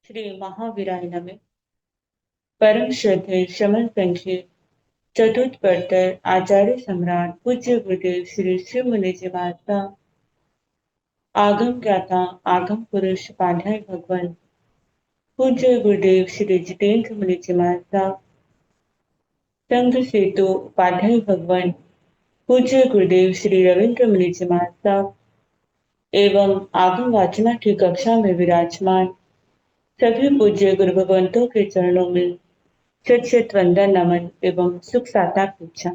श्री महावीराय नमः। परम श्रद्धेय शमन संघी चतुर्थ परतर आचार्य सम्राट पूज्य गुरुदेव श्री शिव मुनि जी महात्मा आगम ज्ञाता आगम पुरुष पाधाय भगवान पूज्य गुरुदेव श्री जितेंद्र मुनि जी महात्मा संघ सेतु उपाध्याय भगवान पूज्य गुरुदेव श्री रविंद्र मुनि जी महात्मा एवं आगम वाचना की कक्षा में विराजमान सभी पूज्य गुरु भगवंतों के चरणों में शत शत वंदन नमन एवं सुख साता पूछा।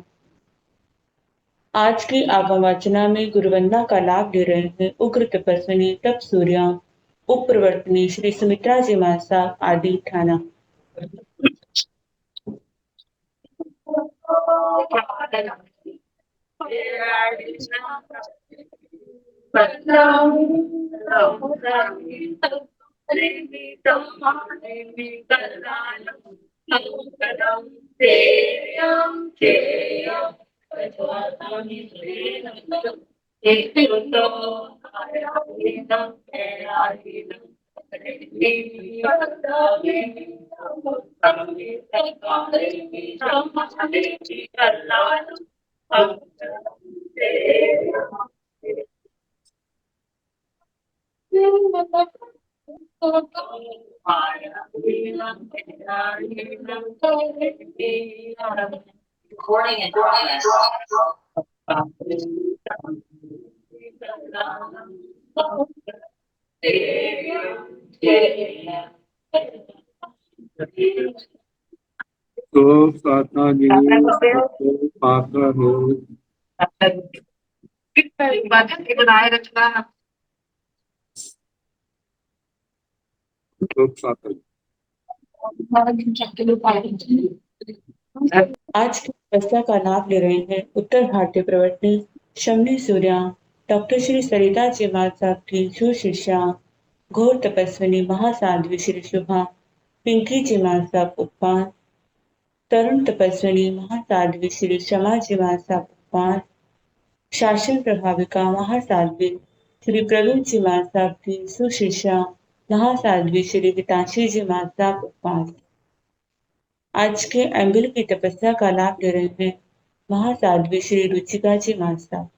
आज की आगम वाचना में गुरुवंदना का लाभ ले रहे हैं उग्र तपस्विनी तप सूर्या उपप्रवर्तनी श्री सुमित्रा जी मासा आदि थाना। Recording in progress. तो साधना जी तो पाकर हो बनाए रखना तो साधना आज की चर्चा का लाभ ले रहे हैं उत्तर भारतीय प्रवर्तनी शमनी सूर्या डॉक्टर श्री सरिता जी महाराज साहब की जो शिष्या घोर तपस्विनी महासाध्वी श्री शुभा पिंकी जी महाराज साहब उपवास तरुण तपस्विनी महासाध्वी श्री क्षमा जी महाराज साहब उपवास शासन प्रभाविका महासाध्वी श्री प्रवीण जी महाराज साहब की सुशिष्या महासाध्वी श्री गीतांशी जी महाराज साहब उपवास आज के एंगल की तपस्या का लाभ ले रहे हैं महासाध्वी श्री रुचिका जी महाराज साहब।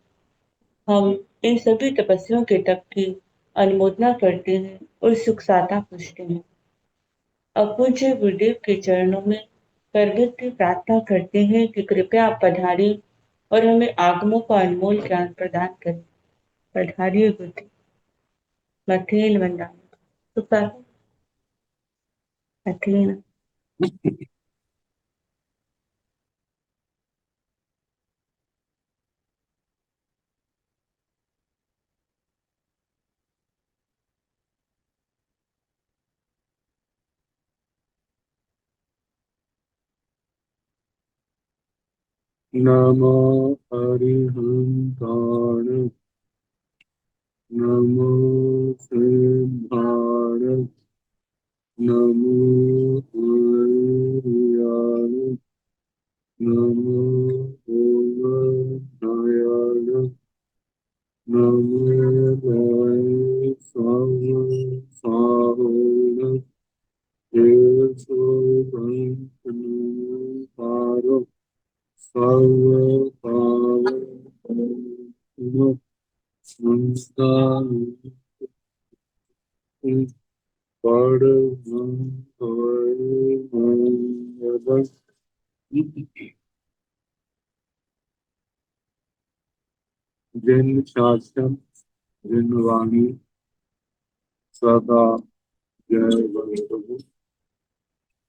हम इन सभी तपस्वियों के तप की अनुमोदना करते हैं और सुख साता पूछते हैं। अब पूज्य गुरुदेव के चरणों में करवत की प्रार्थना करते हैं कि कृपया आप पधारिए और हमें आगमों का अनमोल ज्ञान प्रदान करें। पधारिए गुरुदेव। मथेन वंदना सुपर मथेन। नमो हरिहंताण नमो सिद्धाण नमो हरियाण नमो ओमनारायण नमो राय सावण देशोभंतनुपारो सर्वपावनम जिन शासन जिन वाणी सदा जय वैभव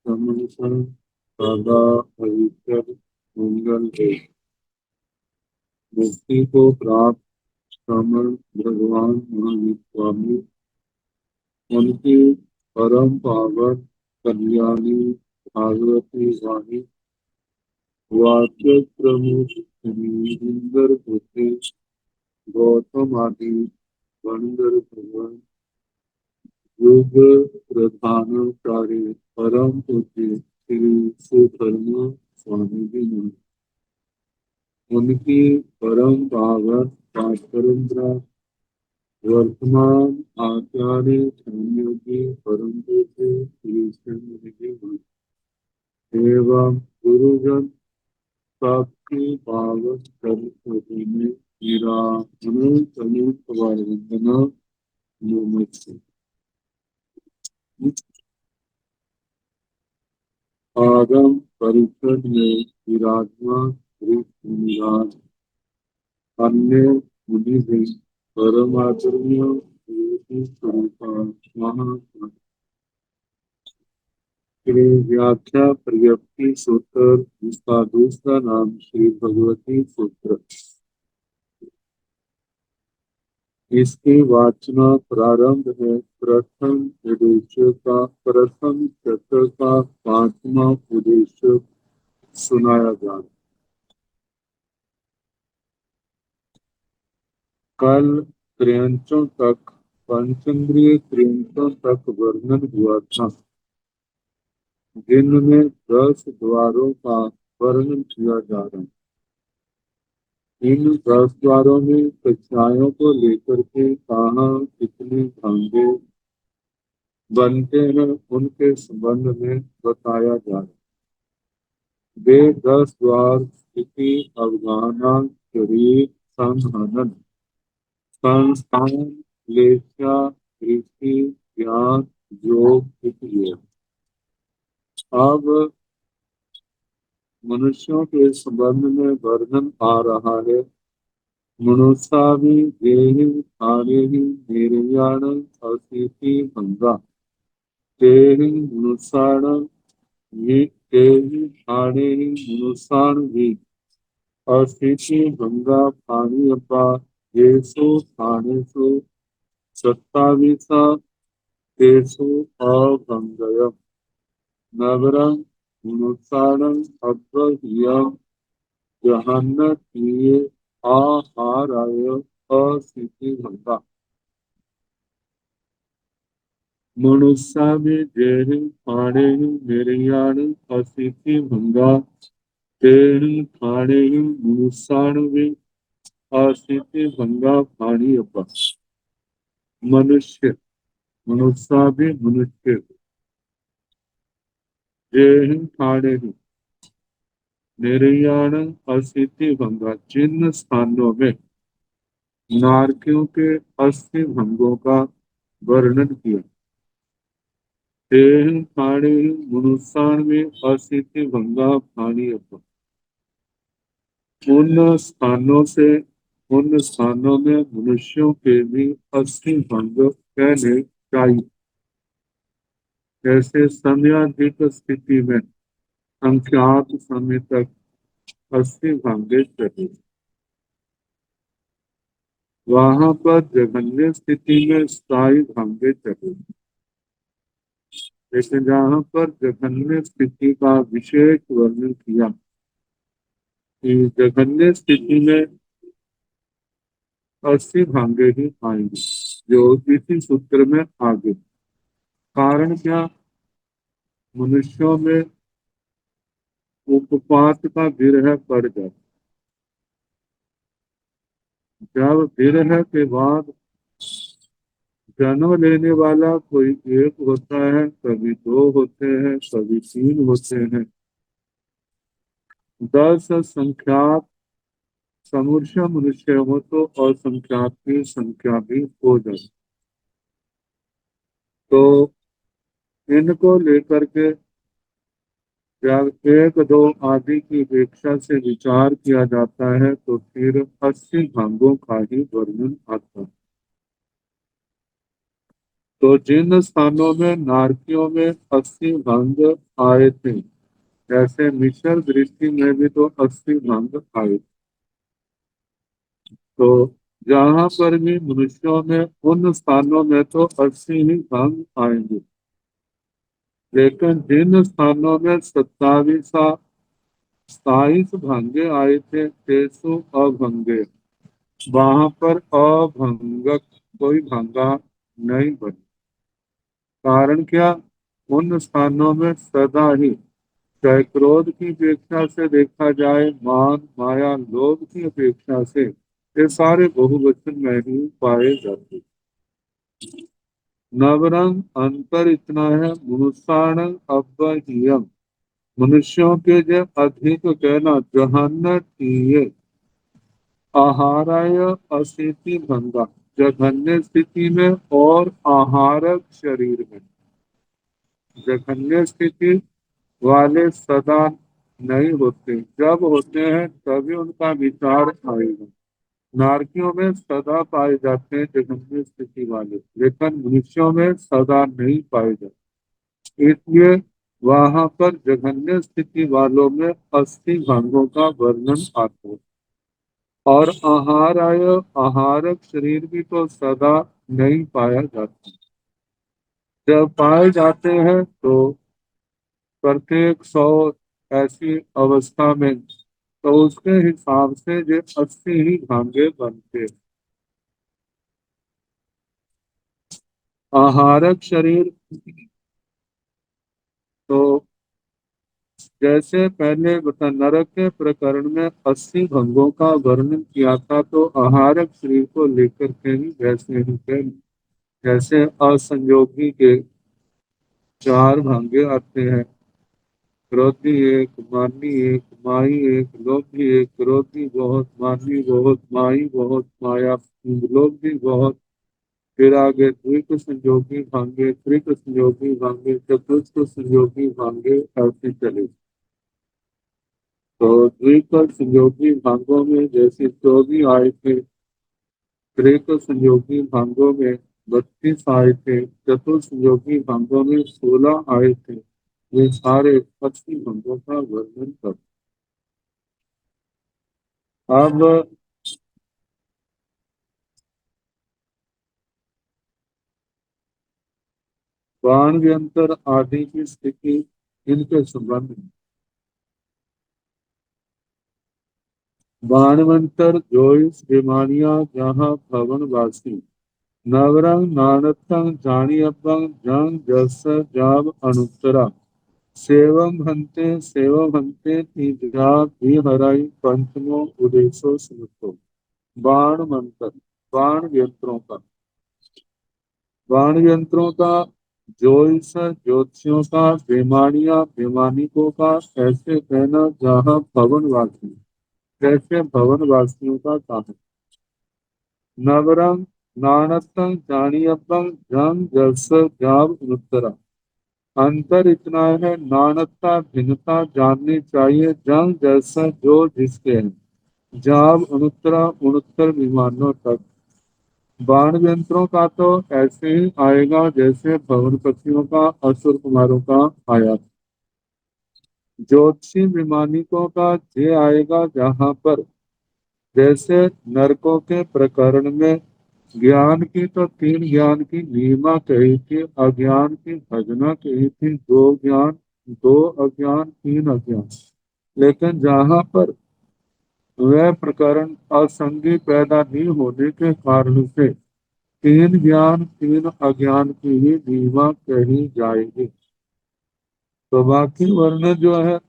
समर्पण सदा पवित्र मंगल है। मुक्ति को प्राप्त समर भगवान महावीर स्वामी उनकी परम पावन कल्याणी भागवती वाणी वाक्य प्रमुख इंदर होते गौतम आदि वंदर भगवान युग प्रधानाचार्य परम पूज्य श्री सुधर्म स्वामी जी ने उनकी परम पावन परंपरा वर्तमान आचार्य संयोगी परम ज्योति एवं गुरुजन सबकी पावन सरस्वती में मेरा अनंत अनंत वंदना नमस्ते। आगम परिषद में विराजमान श्री मुनिराज अन्य मुनि भी परमाचार्य ज्योति स्वरूप महा श्री व्याख्या प्रयप्ति सूत्र, जिसका दूसरा नाम श्री भगवती सूत्र। इसकी वाचना प्रारंभ है प्रथम उद्देश्य का, प्रथम चक्र का पांचवा उद्देश्य सुनाया जा। कल त्रयंचों तक, पंचेंद्रिय त्रयंचों तक वर्णन हुआ था, जिनमें 10 द्वारों का वर्णन किया जा रहा है। इन 10 द्वारों में कक्षाओं को लेकर के कहाँ कितने भांगे बनते हैं, उनके संबंध में बताया जा रहा है। वे 10 द्वार स्थिति, अवगाहना, शरीर, संहनन, संस्थान, लेख्या, दृष्टि, ज्ञान, योग, ये। अब मनुष्यों के संबंध में वर्णन आ रहा है। मनुष्याभि देहि आनेहि निर्याण असिति भंगा तेहि मनुष्याण तेहि आनेहि मनुष्याण भी असिति भंगा पाणियपा येषु स्थानेषु सत्ताविसा तेषु अभंगय नगरं मनुष्याणं अब्रह्यं जहन्नतीये आहाराय असिति भंगा मनुष्या में जेहि पाणेहि निर्याण असिति भंगा तेहि पाणेहि मनुष्याण में असिति भंगा पाणियपा। मनुष्य, मनुष्या भी मनुष्य, जेहि पाणेहि निर्याण असिति भंगा, जिन स्थानों में नारकियों के 80 भंगों का वर्णन किया। तेहि पाणिहि मनुष्याण में असिति भंगा पाणियपा। उन स्थानों में मनुष्यों के भी 80 भंग कहने चाहिए। ऐसे समयाधिक स्थिति में संख्यात समय तक 80 भांगे चले। वहां पर जघन्य स्थिति में स्थायी भांगे चले। लेकिन जहाँ पर जघन्य स्थिति का विशेष वर्णन किया कि जघन्य स्थिति में 80 भांगे ही आएंगे, जो इसी सूत्र में आगे। कारण क्या? मनुष्यों में उपपात का विरह पड़ जाता। जब विरह के बाद जन्म लेने वाला कोई एक होता है, कभी 2 होते हैं, कभी 3 होते हैं। 10 संख्यात समूर्छ मनुष्य हो तो असंख्यात की संख्या भी हो जाए। तो इनको लेकर के जब 1-2 आदि की अपेक्षा से विचार किया जाता है, तो फिर 80 भांगों का ही वर्णन आता है। तो जिन स्थानों में नारकियों में 80 भंग आए थे, जैसे मिश्र दृष्टि में भी तो 80 भंग आए। तो जहाँ पर भी मनुष्यों में उन स्थानों में तो 80 ही भंग आएंगे। लेकिन जिन स्थानों में 27 भांगे आए थे, तेसु अभंगे, वहां पर अभंगक कोई भांगा नहीं बने। कारण क्या? उन स्थानों में सदा ही, चाहे क्रोध की अपेक्षा से देखा जाए, मान, माया, लोभ की अपेक्षा से, ये सारे बहुवचन में ही पाए जाते। नवरंग अंतर इतना है, मनुष्याण अव्ययम, मनुष्यों के जो अधिक कहना जहन्न टीये, आहाराय अस्थिति भंगा, जघन्य स्थिति में और आहारक शरीर में। जघन्य स्थिति वाले सदा नहीं होते, जब होते हैं तभी उनका विचार आएगा। नारकियों में सदा पाए जाते हैं जघन्य स्थिति वाले, लेकिन मनुष्यों में सदा नहीं पाए जाते। इसलिए वहां पर जघन्य स्थिति वालों में अस्थि भंगों का वर्णन आता है। और आहार आय, आहारक शरीर भी तो सदा नहीं पाया जाता। जब पाए जाते हैं तो प्रत्येक 100 ऐसी अवस्था में, तो उसके हिसाब से जो 80 ही भांगे बनते। आहारक शरीर तो जैसे पहले बता, नरक के प्रकरण में 80 भंगों का वर्णन किया था, तो आहारक शरीर को लेकर के ही वैसे ही थे। जैसे असंयोगी के 4 भांगे आते हैं, क्रोधी एक, मानी एक, माही एक, लोभी एक, क्रोधी बहुत, मानी बहुत, माही बहुत, माया लोभी बहुत। फिर आगे द्विक संयोगी भांगे, त्रिक संयोगी भांगे, चतुर्थ संयोगी भांगे, ऐसे चले। तो द्विक संयोगी भांगों में जैसे 24 आए थे, त्रिक संयोगी भांगों में 32 आए थे, चतुर्थ संयोगी भांगों में 16 आए थे। ये सारे 80 भंगों का वर्णन कर। अब बाण व्यंतर आदि की स्थिति, इनके संबंध में बाणवंतर जोइस बीमारियां जहाँ भवनवासी, नवरंग नानतंग जानियबंग जंग जस जाब अनुत्तरा, सेवम हंते तीजा भी हराई पंचमो उदेशो सुनतो। बाण मंत्र, बाण यंत्रों का, बाण यंत्रों का, ज्योतिष ज्योतिषियों का, बेमानिया बेमानिकों का, ऐसे कहना जहाँ भवनवासी, कैसे भवनवासियों का कहा। नवरंग नानतंग जानियबंग जंग जस जाब अनुत्तरा, अंतर इतना है, नानकता भिन्नता जाननी चाहिए, जंग जैसा जो जिसके हैं, जाब अनुत्तरा उनत्तर विमानों तक। बाण यंत्रों का तो ऐसे ही आएगा जैसे भवनपतियों का, असुर कुमारों का आया। ज्योतिषी विमानिकों का ये आएगा जहां पर, जैसे नरकों के प्रकरण में ज्ञान की तो 3 ज्ञान की नीमा कही थी, अज्ञान की भजना कही थी, 2 ज्ञान, 2 अज्ञान, 3 अज्ञान। लेकिन जहां पर वह प्रकरण असंगी पैदा नहीं होने के कारण से 3 ज्ञान 3 अज्ञान की ही नीमा कही जाएगी। तो बाकी वर्ण जो है,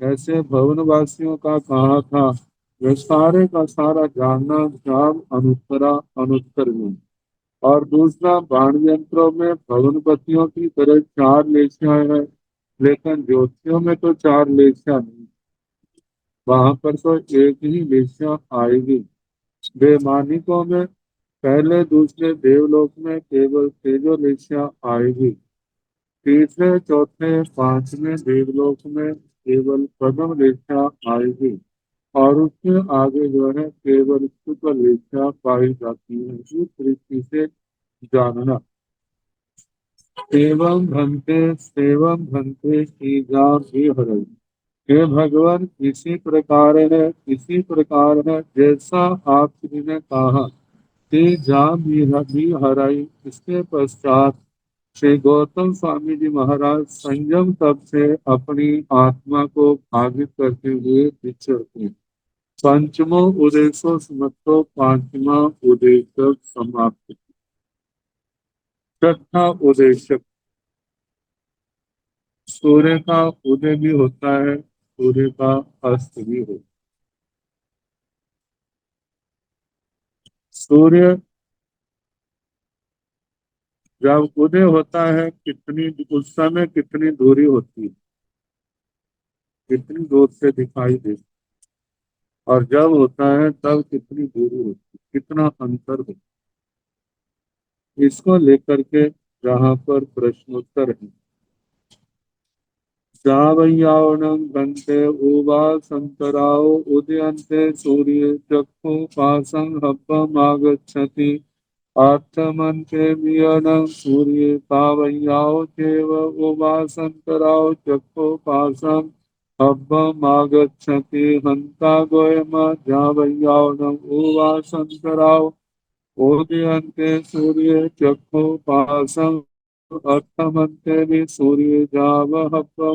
ऐसे भवनवासियों का कहा था, वे सारे का सारा जानना जाम अनुत्तरा अनुत्तर में। और दूसरा, बाण यंत्रों में भवनपतियों की तरह 4 लेशियां हैं, लेकिन ज्योतिषियों में तो 4 लेशियां नहीं, वहां पर तो एक ही लेशिया आएगी। बेमानिकों में पहले दूसरे देवलोक में केवल तेजो लेशिया आएगी। तीसरे चौथे पांचवें देवलोक में केवल पद्म लेशिया आएगी। और उसके आगे जो है केवल शुक्ल लेशिया पाई जाती है। इस दृष्टि से जानना। सेवम भंते की जा भी हरई, हे भगवान इसी प्रकार है, इसी प्रकार है जैसा आप श्री ने कहा कि जा भी हराई। इसके पश्चात श्री गौतम स्वामी जी महाराज संयम तप से अपनी आत्मा को भावित करते हुए विचरते। पंचमो उदेशो समर्थो, 5वां उदेशक समाप्त। छठा उदेशक, सूर्य का उदय भी होता है, सूर्य का अस्त भी होता है। सूर्य जब उदय होता है कितनी उस समय कितनी दूरी होती है, कितनी दूर से दिखाई देती है, और जब होता है तब कितनी दूरी होती है, कितना अंतर होता है। इसको लेकर के यहाँ पर प्रश्नोत्तर है। श्रावयावनं भन्ते उवासन्तराव उदयन्ते सूर्ये चक्षु पाशं हव्यमागच्छति अर्थमन्ते वियनं सूर्ये तावय्याव चैव उवासन्तराव चक्षु पाशं हव्यमागच्छति हन्ता गोयम जावय्यावनं उवासन्तराव उदयन्ते सूर्ये चक्षु पाशं अर्थमन्ते सूर्ये जावहत्वमागच्छति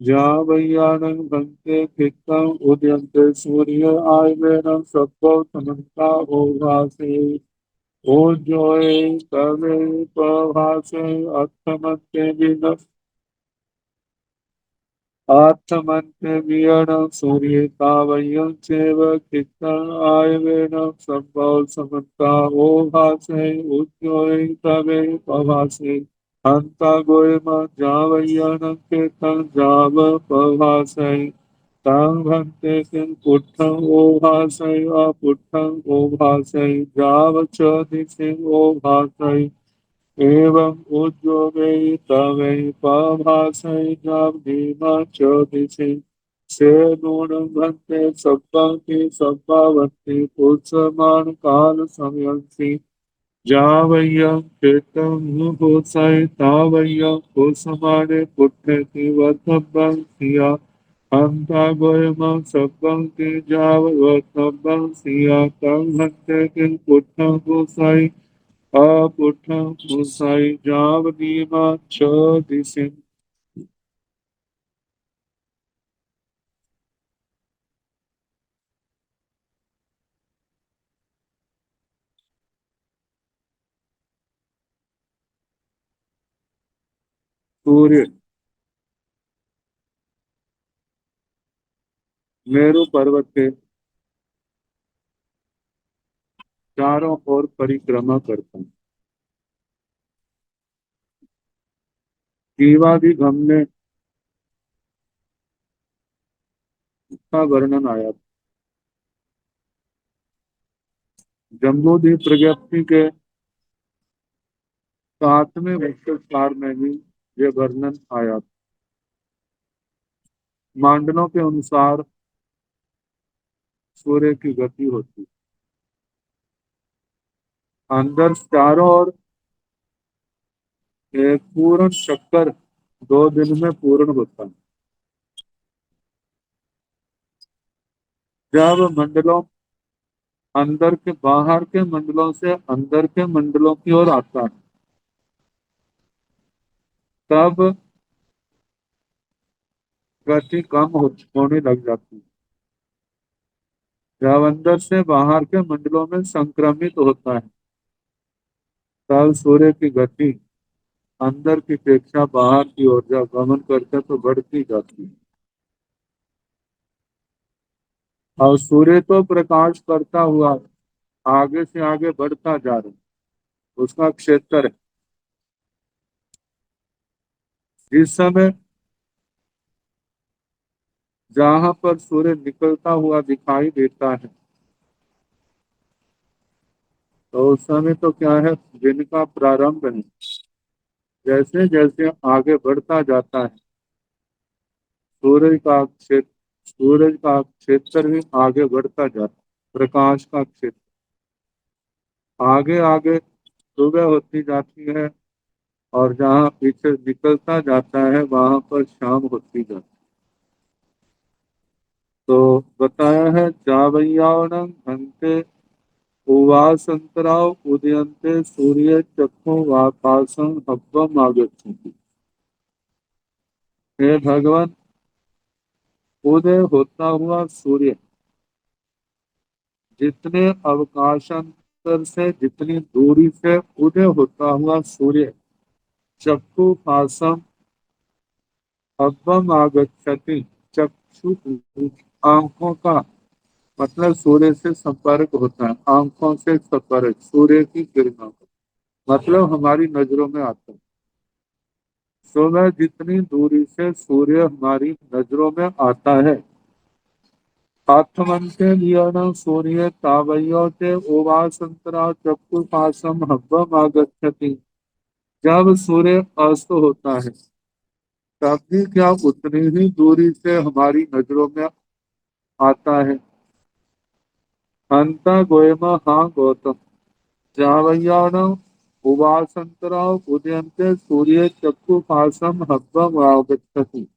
जावय्यानं भन्ते चित्तम् उदयन्ते सूर्य आयवेन सत्त्वौ समन्ता ओभासे ओजोए तवे प्रभासे अर्थमन्ते आत्मन्यवियणं सूर्ये तावयं चैव चित्तम् आयवेन सम्भव समन्ता ओभासे उज्ज्वले तवे प्रभासे हन्ता गोयम जावय्यानं चेतं जाव प्रभासे तां भन्ते किं पुट्ठम् ओभासे अपुट्ठम् ओभासे जाव च दिशि ओभासे एवं उद्योगे तवे पाभासै जावधीमा च दिशि से नूनं भन्ते सब्बांति सब्बावन्ति पुत्समान काल समयन्ति जावय्यं चेतं मुहुसै तावय्यं पुत्समाने पुट्ठेति वत्तब्बं सिया हन्ता गोयमं सब्बंति जाववत्तब्बं सिया तं भन्ते किं पुट्ठं हुसै अपुट्ठं मुसाई जावदीमा च दिशि। सूर्य मेरु पर्वत के चारों ओर परिक्रमा करता है। जीवादिगम में इसका वर्णन आया। जम्बूद्वीप प्रज्ञप्ति के 7वें वृक्षकार में भी ये वर्णन आया। मांडलों के अनुसार सूर्य की गति होती है। अंदर चारों ओर एक पूर्ण चक्कर 2 दिन में पूर्ण होता है। जब मंडलों अंदर के बाहर के मंडलों से अंदर के मंडलों की ओर आता है तब गति कम होने लग जाती है। जब अंदर से बाहर के मंडलों में संक्रमित होता है तब सूर्य की गति अंदर की अपेक्षा बाहर की ओर जब गमन करते तो बढ़ती जाती है। और सूर्य तो प्रकाश करता हुआ आगे से आगे बढ़ता जा रहा है। उसका क्षेत्र है। जिस समय जहां पर सूर्य निकलता हुआ दिखाई देता है तो उस समय तो क्या है, दिन का प्रारंभ है। जैसे जैसे आगे बढ़ता जाता है सूरज का क्षेत्र भी आगे बढ़ता जाता है। प्रकाश का क्षेत्र आगे आगे सुबह होती जाती है और जहाँ पीछे निकलता जाता है वहां पर शाम होती जाती है। तो बताया है जावय्यावनं भन्ते उवासन्तराव उदयन्ते सूर्य चक्षु वातासं हव्यम आगच्छति। हे भगवान, उदय होता हुआ सूर्य जितने अवकाशांतर से जितनी दूरी से उदय होता हुआ सूर्य चक्षु पासम हव्यम आगच्छति। चक्षु आंखों का मतलब सूर्य से संपर्क होता है। आंखों से संपर्क सूर्य की किरणों का मतलब हमारी नजरों में आता है। सुबह जितनी दूरी से सूर्य हमारी नजरों में आता है, आत्मन्ते नियन सूर्य तावयोते उवासंतरा चक्षु पासम हव्वम आगच्छति। जब सूर्य अस्त होता है तब भी क्या उतनी ही दूरी से हमारी नजरों में आता है। अंत गोयम हाँ गौतम, जावय्यान उवासंतरा उदयंते सूर्य चक्षु पासम हव्वम आगच्छति।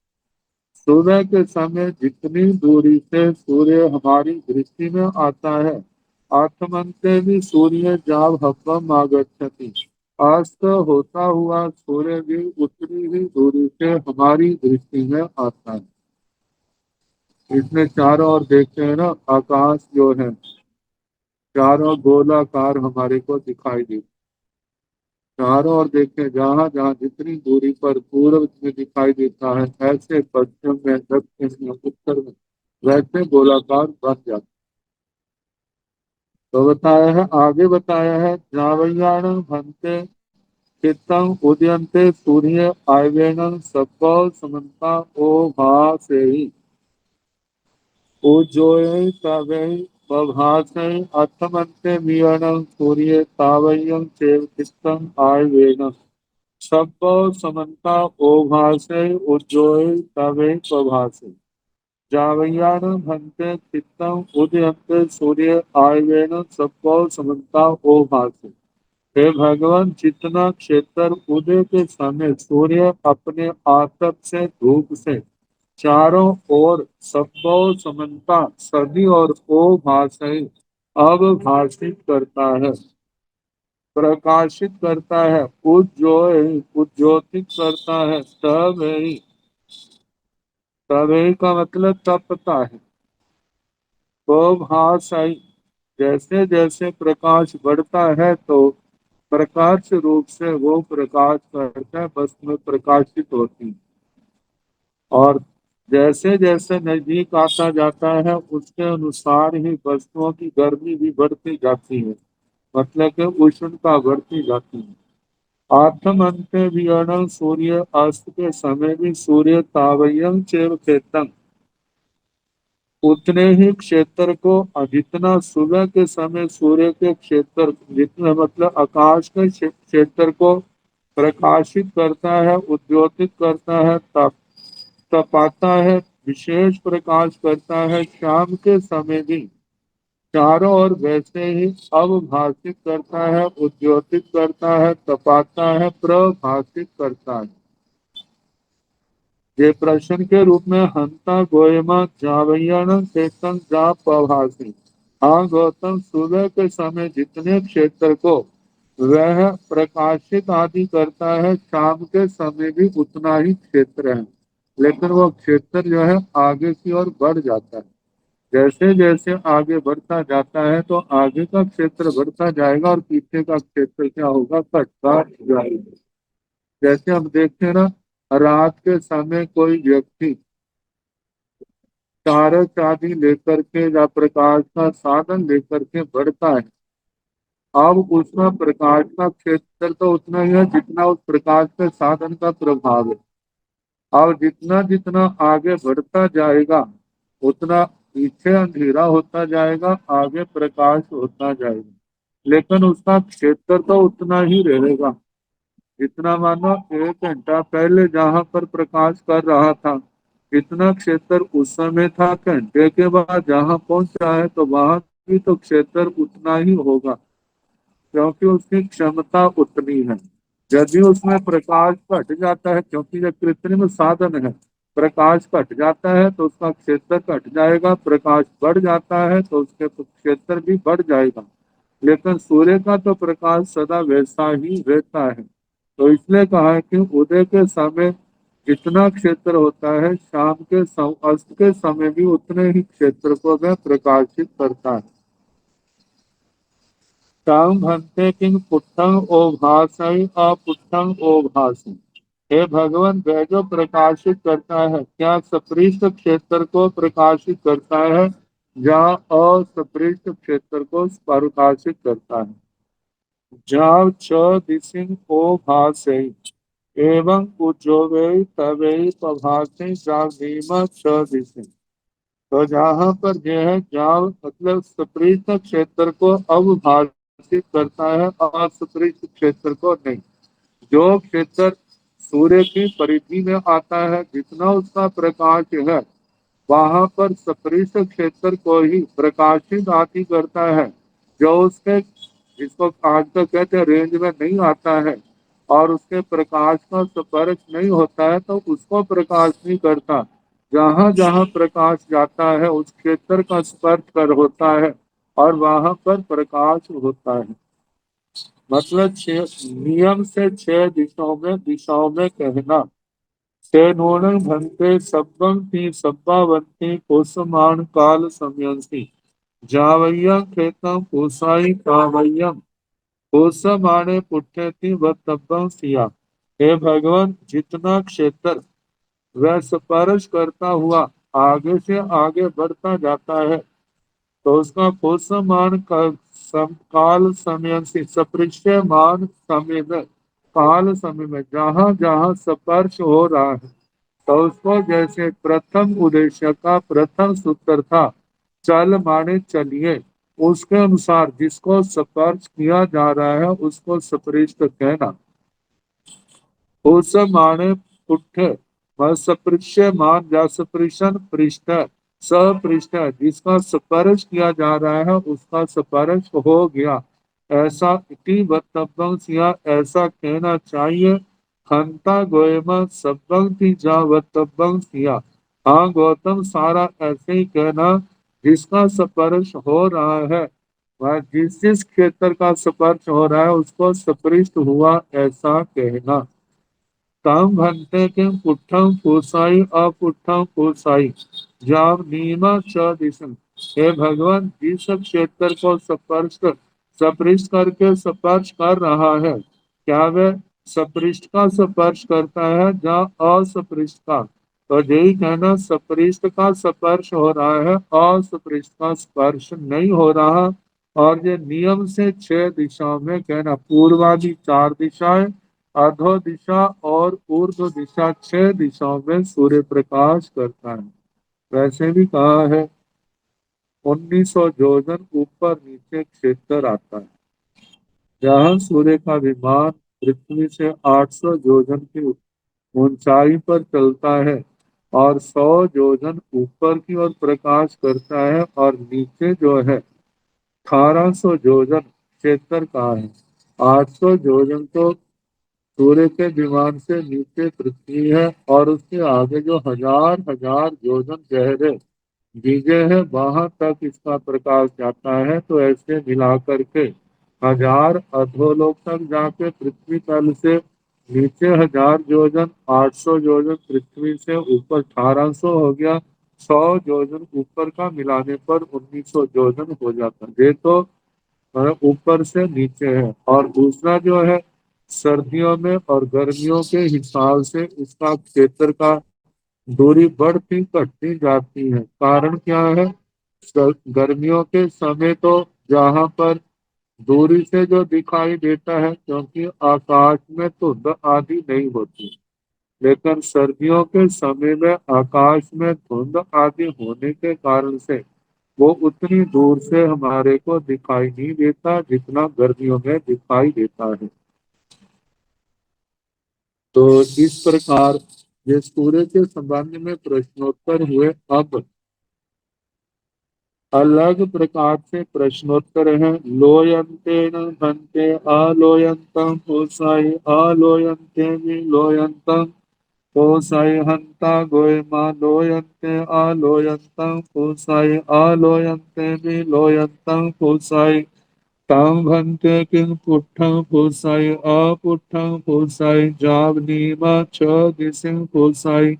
सुबह के समय जितनी दूरी से सूर्य हमारी दृष्टि में आता है, आत्मन्ते भी सूर्य जाव हव्वम आगच्छति। अस्त होता हुआ सूर्य भी उतनी ही दूरी से हमारी दृष्टि में आता है। इसमें चारों ओर देखते हैं ना, आकाश जो है चारों गोलाकार हमारे को दिखाई देता। चारों ओर देखें, जहां जहां जितनी दूरी पर पूर्व में दिखाई देता है, ऐसे पश्चिम में, दक्षिण में, उत्तर में वैसे गोलाकार बन जाता। तो बताया है, आगे बताया है, जावयान भंते चित्तम उदयंते सूर्य आयवेन सब्बौ समन्ता ओ भा से ही उज्जोय तवै बभासै अथमन्ते मियनं सूर्ये तावयं चैव चित्तम् आयवेन सब्बौ समन्ता ओभासै उज्जोय तवै बभासै। जावयान भंते चित्तम उदयंते सूर्य आयवेन सब्बौ समन्ता ओभासै। हे भगवान, जितना क्षेत्र उदय के समय सूर्य अपने आतप से, धूप से चारों ओर सबको समन्ता सभी और ओ भाषाई अब भाषित करता है, प्रकाशित करता है, उज्ज्योतित करता है, तभी का मतलब तपता है। वो भाषाई, जैसे जैसे प्रकाश बढ़ता है तो प्रकाश रूप से वो प्रकाश करता है, बस में प्रकाशित होती है। और जैसे जैसे नजदीक आता जाता है उसके अनुसार ही वस्तुओं की गर्मी भी बढ़ती जाती है, मतलब कि उष्णता बढ़ती जाती है। आत्म अंत भी अणु सूर्य अस्त के समय भी सूर्य तावयं चेव क्षेत्रम, उतने ही क्षेत्र को, जितना सुबह के समय सूर्य के क्षेत्र, जितना मतलब आकाश के क्षेत्र को प्रकाशित करता है, उद्योतित करता है, तपाता है, विशेष प्रकाश करता है, शाम के समय भी चारों ओर वैसे ही अवभाषित करता है, उद्योतित करता है, तपाता है, प्रभाषित करता है। ये प्रश्न के रूप में हंता गोयमा जावयन चेतन जा प्रभासी। हाँ गौतम, सुबह के समय जितने क्षेत्र को वह प्रकाशित आदि करता है, शाम के समय भी उतना ही क्षेत्र है, लेकिन वो क्षेत्र जो है आगे की ओर बढ़ जाता है। जैसे जैसे आगे बढ़ता जाता है तो आगे का क्षेत्र बढ़ता जाएगा और पीछे का क्षेत्र क्या होगा, घटता जाएगा। जैसे हम देखते हैं ना, रात के समय कोई व्यक्ति टार्च आदि लेकर के या प्रकाश का साधन लेकर के बढ़ता है, अब उसका प्रकाश का क्षेत्र तो उतना ही है जितना उस प्रकाश के साधन का प्रभाव है। अब जितना जितना आगे बढ़ता जाएगा उतना पीछे अंधेरा होता जाएगा, आगे प्रकाश होता जाएगा, लेकिन उसका क्षेत्र तो उतना ही रहेगा। जितना मानो 1 घंटा पहले जहां पर प्रकाश कर रहा था, इतना क्षेत्र उस समय था, घंटे के बाद जहां पहुंचा है तो वहां भी तो क्षेत्र उतना ही होगा, क्योंकि उसकी क्षमता उतनी है। यदि उसमें प्रकाश घट जाता है, क्योंकि यह कृत्रिम साधन है, प्रकाश घट जाता है तो उसका क्षेत्र घट जाएगा, प्रकाश बढ़ जाता है तो उसके क्षेत्र भी बढ़ जाएगा। लेकिन सूर्य का तो प्रकाश सदा वैसा ही रहता है। तो इसलिए कहा है कि उदय के समय जितना क्षेत्र होता है, शाम के अस्त के समय भी उतने ही क्षेत्र को वह प्रकाशित करता है। तां भंते किंग पुट्टं ओभासई अपुट्टं ओभासई। हे भगवान, वह जो प्रकाशित करता है, क्या सपृष्ठ क्षेत्र को प्रकाशित करता है या असपृष्ठ क्षेत्र को प्रकाशित करता है। जाव च दिशिं ओ भासे एवं उज्जोगे तवे प्रभाते जागीम च दिशिं। तो जहाँ पर जो है जाव मतलब सप्रीत क्षेत्र को अवभाषित करता है और सप्रीत क्षेत्र को नहीं। जो क्षेत्र सूर्य की परिधि में आता है, जितना उसका प्रकाश है, वहां पर सपरिष्ठ क्षेत्र को ही प्रकाशित आदि करता है। जो उसके जिसको आज तक कहते हैं रेंज में नहीं आता है और उसके प्रकाश का स्पर्श नहीं होता है, तो उसको प्रकाश नहीं करता। जहां जहां प्रकाश जाता है उस क्षेत्र का स्पर्श कर होता है और वहां पर प्रकाश होता है। मतलब नियम से 6 दिशाओं में कहना। तेनोनं भन्ते सब्बं हि सब्बावन्ति कोसमान काल समयंसि जावय्यं खेतं कोसाई कावय्यं कोसमाने पुट्ठेति वत्तब्बं सिया। हे भगवान, जितना क्षेत्र वह स्पर्श करता हुआ आगे से आगे बढ़ता जाता है, तो उसका कोसमान काल समय से सपृष्यमान समय में, काल समय में जहां जहां स्पर्श हो रहा है, तो उसको जैसे प्रथम उद्देश्य का प्रथम सूत्र था चल माने चलिए, उसके अनुसार जिसको स्पर्श किया जा रहा है उसको स्पृष्ट कहना। उस माने पुट्ठ सपृश्य मान जा सपृशन पृष्ठ सपृष्ठ, जिसका स्पर्श किया जा रहा है उसका स्पर्श हो गया, ऐसा इति वक्तव्यं सिया, ऐसा कहना चाहिए। हंता गोयम सब्बंति जा वक्तव्यं सिया। हाँ गौतम, सारा ऐसे ही कहना जिसका स्पर्श हो रहा है, वह जिस जिस क्षेत्र का स्पर्श हो रहा है उसको स्पृष्ट हुआ, ऐसा कहना। ताम भंते किम पुट्ठम पूसाई अपुट्ठम पूसाई जाम नीमा च दिशम। हे भगवान, जिस क्षेत्र को स्पर्श करके स्पर्श कर रहा है, क्या वह सपृष्ठ का स्पर्श करता है या असपृष्ठ का? तो यही कहना, सपृष्ठ का स्पर्श हो रहा है, असपृष्ठ का स्पर्श नहीं हो रहा। और ये नियम से 6 दिशाओं में कहना, पूर्वादि 4 दिशाएं, अधो दिशा और ऊर्ध्व दिशा, 6 दिशाओं में सूर्य प्रकाश करता है। वैसे भी कहा है 1900 योजन ऊपर नीचे क्षेत्र आता है। जहाँ सूर्य का विमान पृथ्वी से 800 योजन की ऊंचाई पर चलता है और 100 योजन ऊपर की ओर प्रकाश करता है, और नीचे जो है 1800 योजन क्षेत्र का है। 800 योजन तो सूर्य के विमान से नीचे पृथ्वी है, और उसके आगे जो हजार हजार योजन गहरे बीजे है, वहां तक इसका प्रकाश जाता है। तो ऐसे मिला करके 1000 अधोलोक तक जाके पृथ्वी तल से नीचे 1000 योजन, 800 योजन पृथ्वी से ऊपर 1800 हो गया। 100 योजन ऊपर का मिलाने पर 1900 योजन हो जाता है। ये तो ऊपर से नीचे है। और दूसरा जो है, सर्दियों में और गर्मियों के हिसाब से इसका क्षेत्र का दूरी बढ़ती घटती जाती है। कारण क्या है? गर्मियों के समय तो जहाँ पर दूरी से जो दिखाई देता है, क्योंकि आकाश में धुंध आदि नहीं होती, लेकिन सर्दियों के समय में आकाश में धुंध आदि होने के कारण से वो उतनी दूर से हमारे को दिखाई नहीं देता जितना गर्मियों में दिखाई देता है। तो इस प्रकार ये सूर्य के संबंध में प्रश्नोत्तर हुए। अब अलग प्रकार से प्रश्नोत्तर है। लोयंते न भन्ते आलोयंतम होसाई आलोयंते लोयंतम होसाई हंता गोयमा लोयंते आलोयंतम होसाई आलोयंते लोयंतम होसाई तां भन्ते किं पुट्ठं होसाई अपुट्ठं होसाई जावनीमा च दिशिं होसाई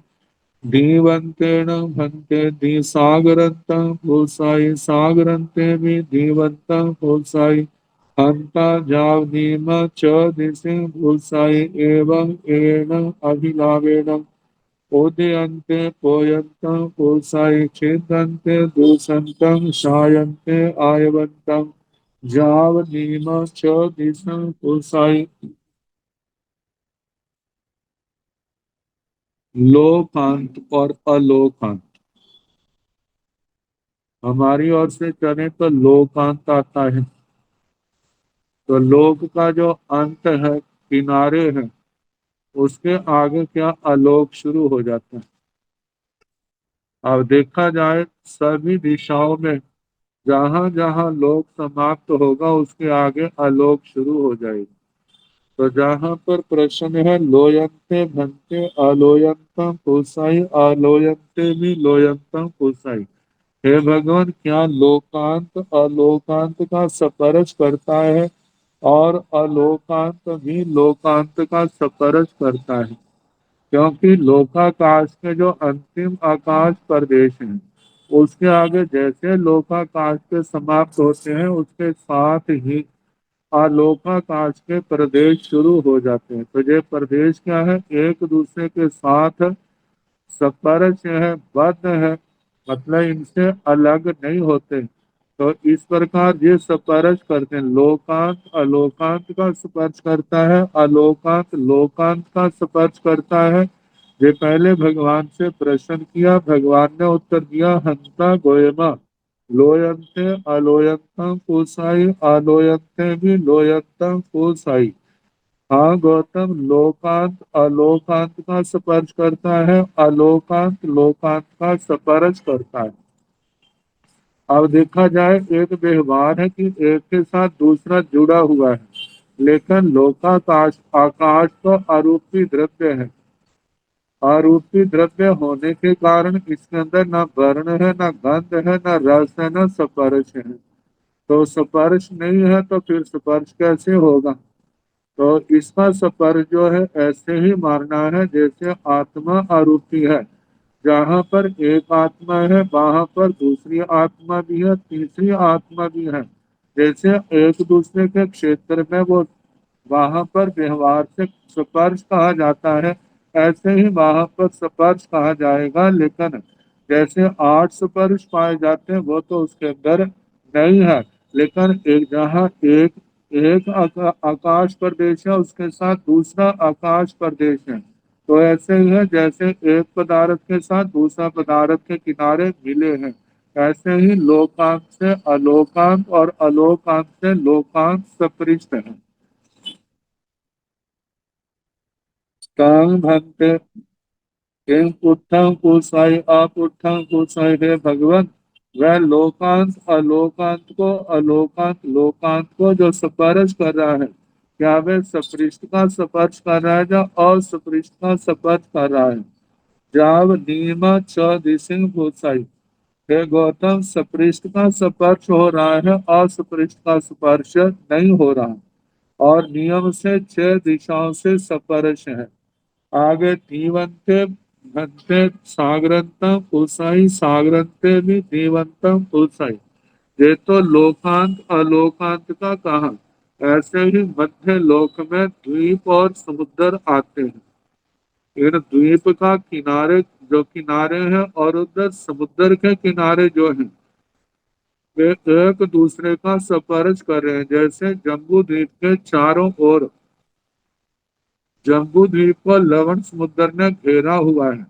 दीवंतेन भन्ते दिसागरन्तं होसाई सागरन्ते भी दीवंतं होसाई हंता जावनीम च दिशि भूसाई एवं एण अभिलावेन उदयन्ते पोयन्तं होसाई छिदन्ते दूषन्तं शायन्ते आयवन्तं जाव नीम च दिशं पुसाई लोकांत और अलोकांत। हमारी ओर से चले तो लोकांत आता है, तो लोक का जो अंत है, किनारे है, उसके आगे क्या आलोक शुरू हो जाता है। अब देखा जाए सभी दिशाओं में जहां जहां लोक समाप्त होगा उसके आगे आलोक शुरू हो जाएगा। तो जहां पर प्रश्न है लोयंते भंते अलोयंतम पुसाई अलोयंते भी लोयंतम पुसाई, हे भगवान क्या लोकांत अलोकांत का स्पर्श करता है और अलोकांत भी लोकांत का स्पर्श करता है। क्योंकि लोकाकाश के जो अंतिम आकाश प्रदेश हैं उसके आगे जैसे लोकाकाश के समाप्त होते हैं उसके साथ ही आलोकाकाश के प्रदेश शुरू हो जाते हैं। तो ये प्रदेश क्या है, एक दूसरे के साथ स्पर्श है, बद्ध है, मतलब इनसे अलग नहीं होते। तो इस प्रकार ये स्पर्श करते हैं, लोकांत अलोकांत का स्पर्श करता है, अलोकांत लोकांत का स्पर्श करता है। ये पहले भगवान से प्रश्न किया, भगवान ने उत्तर दिया हंता गोयमा लोयंते अलोयंतम कुसाई अलोयंते भी लोयंतम कुसाई। हाँ गौतम, लोकांत अलोकांत का स्पर्श करता है, अलोकांत लोकांत का स्पर्श करता है। अब देखा जाए एक व्यवहार है कि एक के साथ दूसरा जुड़ा हुआ है, लेकिन लोकाकाश आकाश तो आरूपी द्रव्य है। आरूपी द्रव्य होने के कारण इसके अंदर ना वर्ण है, ना गंध है, ना रस है, ना स्पर्श है। तो स्पर्श नहीं है तो फिर स्पर्श कैसे होगा। तो इसका स्पर्श जो है ऐसे ही मारना है जैसे आत्मा आरूपी है। जहाँ पर एक आत्मा है वहां पर दूसरी आत्मा भी है, तीसरी आत्मा भी है। जैसे एक दूसरे के क्षेत्र में वो वहां पर व्यवहार से स्पर्श कहा जाता है, ऐसे ही वहां पर स्पर्श कहा जाएगा। लेकिन जैसे आठ स्पर्श पाए जाते हैं वो तो उसके अंदर नहीं है। लेकिन एक जहाँ एक एक आकाश प्रदेश है उसके साथ दूसरा आकाश प्रदेश है। तो ऐसे ही है जैसे एक पदार्थ के साथ दूसरा पदार्थ के किनारे मिले हैं, ऐसे ही लोकांत से अलोकांत और अलोकांत से लोकांत सपृष्ट है। कांग भंते किम उत्थम कुसाई आप उत्थम कुसाई, हे भगवान वह लोकांत अलोकांत को अलोकांत लोकांत को जो स्पर्श कर रहा है, क्या वह सपृष्ट का स्पर्श कर रहा है या असपृष्ट का स्पर्श कर रहा है। जाव नीमा च दिशिंग भूसाई, हे गौतम सपृष्ट का स्पर्श हो रहा है, असपृष्ट का स्पर्श नहीं हो रहा। और नियम से छह दिशाओं से स्पर्श है। आगे दीवंते भंते सागरंतम पुसाई सागरंते भी दीवंतम पुसाई। ये तो लोकांत अलोकांत का कहा। ऐसे ही मध्य लोक में द्वीप और समुद्र आते हैं। इन द्वीप का किनारे जो किनारे हैं और उधर समुद्र के किनारे जो हैं वे एक दूसरे का स्पर्श कर रहे हैं। जैसे जम्बू द्वीप के चारों ओर जम्बू द्वीप को लवण समुद्र ने घेरा हुआ है।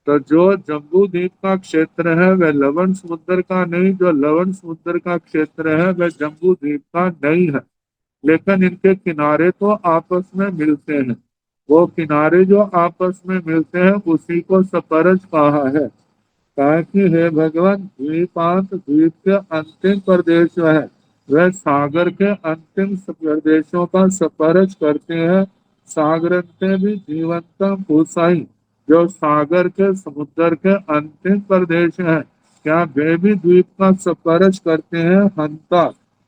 तो जो जम्बू द्वीप का क्षेत्र है वह लवण समुद्र का नहीं, जो लवण समुद्र का क्षेत्र है वह जम्बू द्वीप का नहीं है। लेकिन इनके किनारे तो आपस में मिलते हैं। वो किनारे जो आपस में मिलते हैं उसी को सपरज कहा है। ताकि हे भगवान द्वीपांत द्वीप के अंतिम प्रदेश जो है वह सागर के अंतिम प्रदेशों का स्पर्श करते हैं। सागरते भी जीवंतम भूसाई, जो सागर के समुद्र के अंतिम प्रदेश है, क्या वे भी द्वीप का स्पर्श करते हैं। हंता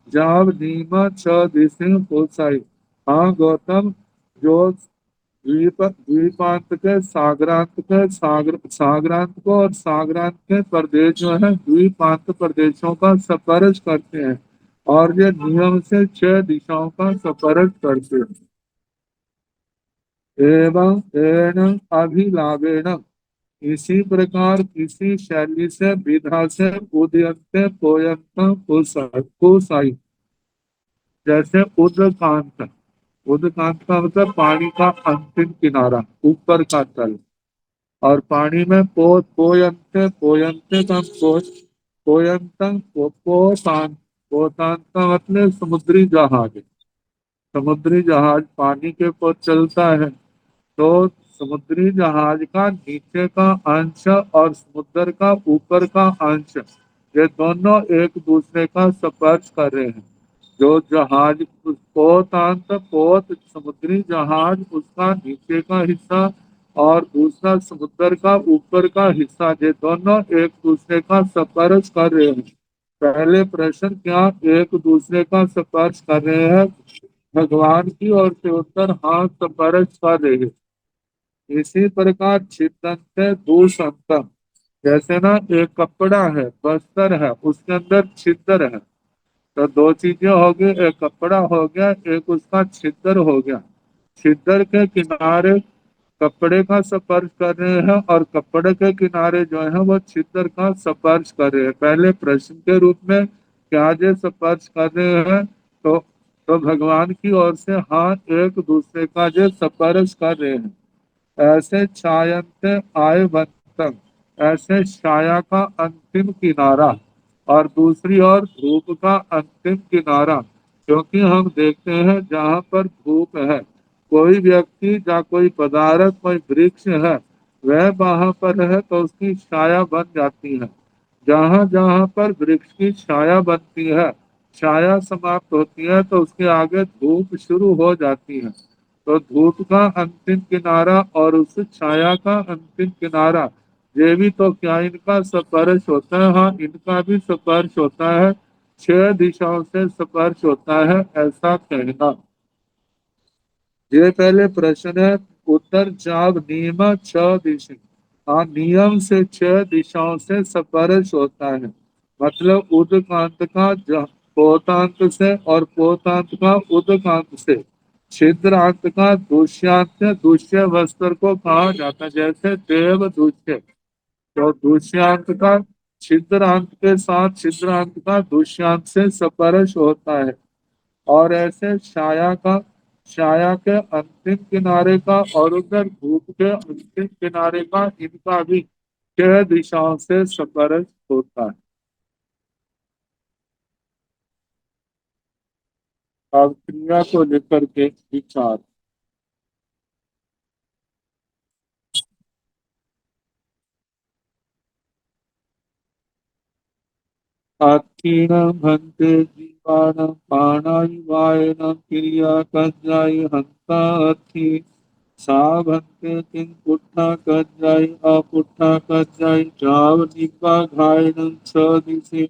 जाव नीमा छ दिशा भूसाई। हाँ गौतम, जो द्वीपांत के सागरांत को और सागरांत के प्रदेश जो है द्वीपांत प्रदेशों का स्पर्श करते हैं और ये नियम से छह दिशाओं का स्पर्श करते हैं। एवं एण अभिलावेण, इसी प्रकार इसी शैली से विधा से उदयंते पोयंत कुसाई। जैसे उद्कांत, उद्कांत का मतलब पानी का अंतिम किनारा, ऊपर का तल। और पानी में पोयंते, पोयंते का पोयंतम पोतान, पोतान का मतलब समुद्री जहाज। समुद्री जहाज पानी के ऊपर चलता है, तो समुद्री जहाज का नीचे का अंश और समुद्र का ऊपर का अंश, ये दोनों एक दूसरे का स्पर्श कर रहे हैं। जो जहाज पोतांत, पोत समुद्री जहाज, उसका नीचे का हिस्सा और दूसरा समुद्र का ऊपर का हिस्सा, ये दोनों एक दूसरे का स्पर्श कर रहे हैं। पहले प्रश्न, क्या एक दूसरे का स्पर्श कर रहे हैं? भगवान की ओर से उत्तर, हाँ स्पर्श कर रहे हैं। इसी प्रकार छिदंत दूषंतम, जैसे ना एक कपड़ा है, बस्तर है, उसके अंदर छिद्र है, तो दो चीजें हो गई, एक कपड़ा हो गया, एक उसका छिद्र हो गया। छिद्र के किनारे कपड़े का स्पर्श कर रहे हैं और कपड़े के किनारे जो है वो छिद्र का स्पर्श कर रहे हैं। पहले प्रश्न के रूप में क्या जे स्पर्श कर रहे हैं, तो भगवान की ओर से हाँ एक दूसरे का जो स्पर्श कर रहे हैं। ऐसे छायंत आय बंतम, ऐसे छाया का अंतिम किनारा और दूसरी ओर धूप का अंतिम किनारा। क्योंकि हम देखते हैं जहाँ पर धूप है, कोई व्यक्ति या कोई पदार्थ, कोई वृक्ष है, वह वहां पर है तो उसकी छाया बन जाती है। जहाँ जहाँ पर वृक्ष की छाया बनती है, छाया समाप्त होती है, तो उसके आगे धूप शुरू हो जाती है। तो धूप का अंतिम किनारा और उस छाया का अंतिम किनारा, ये भी तो क्या इनका स्पर्श होता है? हाँ, इनका भी स्पर्श होता है, छह दिशाओं से स्पर्श होता है, ऐसा कहना। ये पहले प्रश्न है। उत्तर, जाब नियम छह दिशा, हाँ नियम से छह दिशाओं से स्पर्श होता है। मतलब उदकांत का पोतांत से और पोतांत का उदकांत से। छिद्रांत का दुष्यांत, दुष्य वस्त्र को कहा जाता है, जैसे देव दुष्य, तो दुष्यांत का छिद्रांत के साथ छिद्रांत का दुष्यांत से स्पर्श होता है। और ऐसे छाया का, छाया के अंतिम किनारे का और उधर धूप के अंतिम किनारे का, इनका भी छह दिशाओं से स्पर्श होता है। अब क्रिया को लेकर के विचार। अक्षीण भंते जीवान पाणाई वायन क्रिया कज्जाई हंता अर्थी सा भंते किं पुट्ठा कज्जाई अपुट्ठा कज्जाई जाव निपा घायन छ दिशे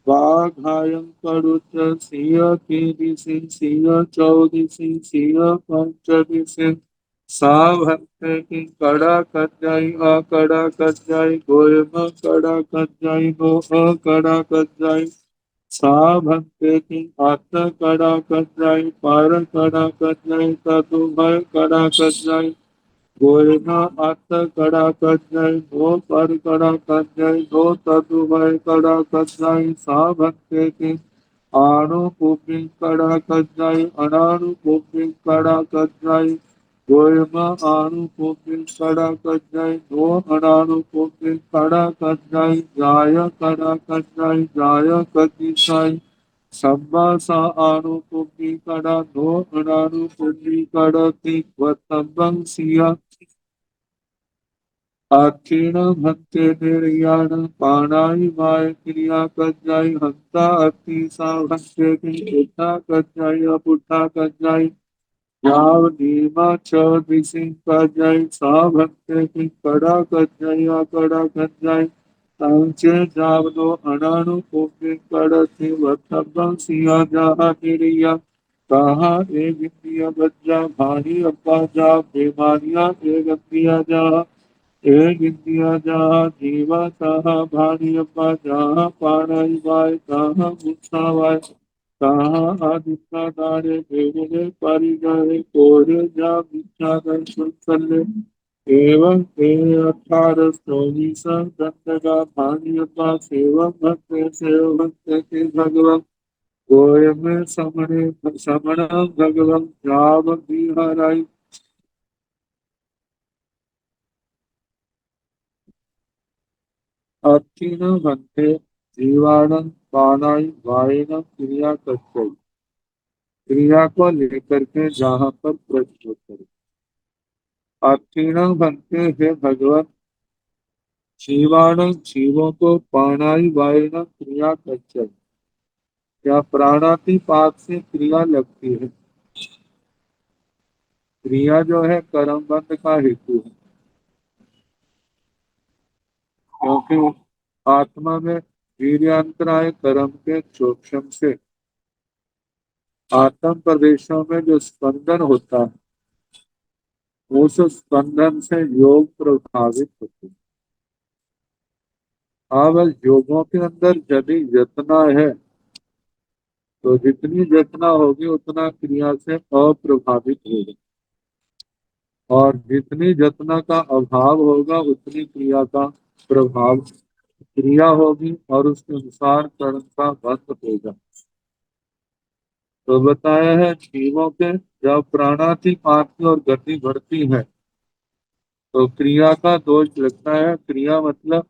वाघायं करुच सिंह की दिशि सिंह चौदिशि सिंह पंचदिशि सा भक्ते की कड़ा कज्जाई अकड़ा कज्जाई गोयम कड़ा कज्जाई गो अकड़ा कज्जाई सा भक्ते की अत कड़ा कज्जाई पर कड़ा कज्जाई तदुभय कड़ा कज्जाई गोयना अत कड़ा कज्जाई दो पर कड़ा कज्जाई दो तदुभय कड़ा कज्जाई सा भक्ते की आणु कुपी कड़ा कज्जाई अनाणु कुपी कड़ा कज्जाई गोयमा आणु कुपी कड़ा कज्जाई दो अनाणु कुपी कड़ा कज्जाई जाय कड़ा कज्जाई जाय कज्जाई सब्बा सा आणु कुपी कड़ा दो अनाणु कुपी कड़ा की वतंबं सिया अक्षीण भक्ते निर्याण पाणाई वाय क्रिया कज्जाई हंता अति सा भक्ते की पुट्ठा कज्जाई अपुट्ठा कज्जाई याव नीमा छ दिशि कज्जाई सा भक्ते की कड़ा कज्जाई अकड़ा कज्जाई तांचे जावनो अनानु कोपे कड़थि वत्थबं सिया जहा निरिया कहा ए गिंदिया बज्जा भारी अब्बा जा बेमारिया ए गंदिया जा एक इंदिया जहाँ जीवा तहाँ भारी अब्बा जहाँ पाराई वाय तहाँ मुत्सावाय तहाँ आदित्य नारे देवरे परिगणे कोरे जा मिच्छा दर्शन सल्ले एवं ते 1824 दंडगा भारी अब्बा सेवम भक्ते के भगवत गोय में समणे समण भगवं जाव बिहाराई। अर्थीन भन्ते जीवाणं पानाई वायन क्रिया तत्व। क्रिया को लेकर के जहाँ पर प्रश्न करें। अर्थीन भन्ते हे भगवत, जीवाणु जीवों को प्राणाई वायन क्रिया तत्व। क्या प्राणातिपात से क्रिया लगती है। क्रिया जो है कर्म बंध का हेतु है, क्योंकि आत्मा में वीर्यांतराय कर्म के चोक्षम से आत्म प्रदेशों में जो स्पंदन होता है, उस स्पंदन से योग प्रभावित होते हैं। अब योगों के अंदर यदि यतना है तो जितनी यतना होगी उतना क्रिया से अप्रभावित होगा, और जितनी यतना का अभाव होगा उतनी क्रिया का प्रभाव क्रिया होगी और उसके अनुसार कर्म का बंध होगा। तो बताया है जीवों के जब प्राणातिपात की और गति बढ़ती है तो क्रिया का दोष लगता है। क्रिया मतलब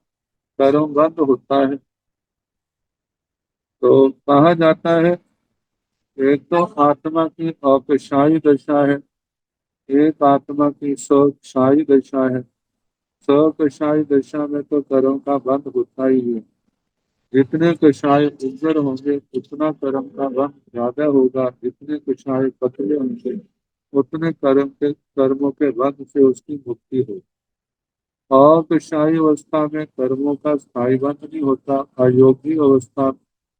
कर्म बंद होता है। तो कहा जाता है एक तो आत्मा की अपशायी दशा है, एक आत्मा की स्वशायी दशा है। स्वकषायी दशा में तो कर्म का बंध होता ही है। जितने कषाय उज्जर होंगे उतना कर्म का बंध ज्यादा होगा, जितने कषाय पतले होंगे उतने कर्मों के बंध से उसकी मुक्ति होगी। अकषायी अवस्था में कर्मों का स्थायी बंध नहीं होता। अयोगी अवस्था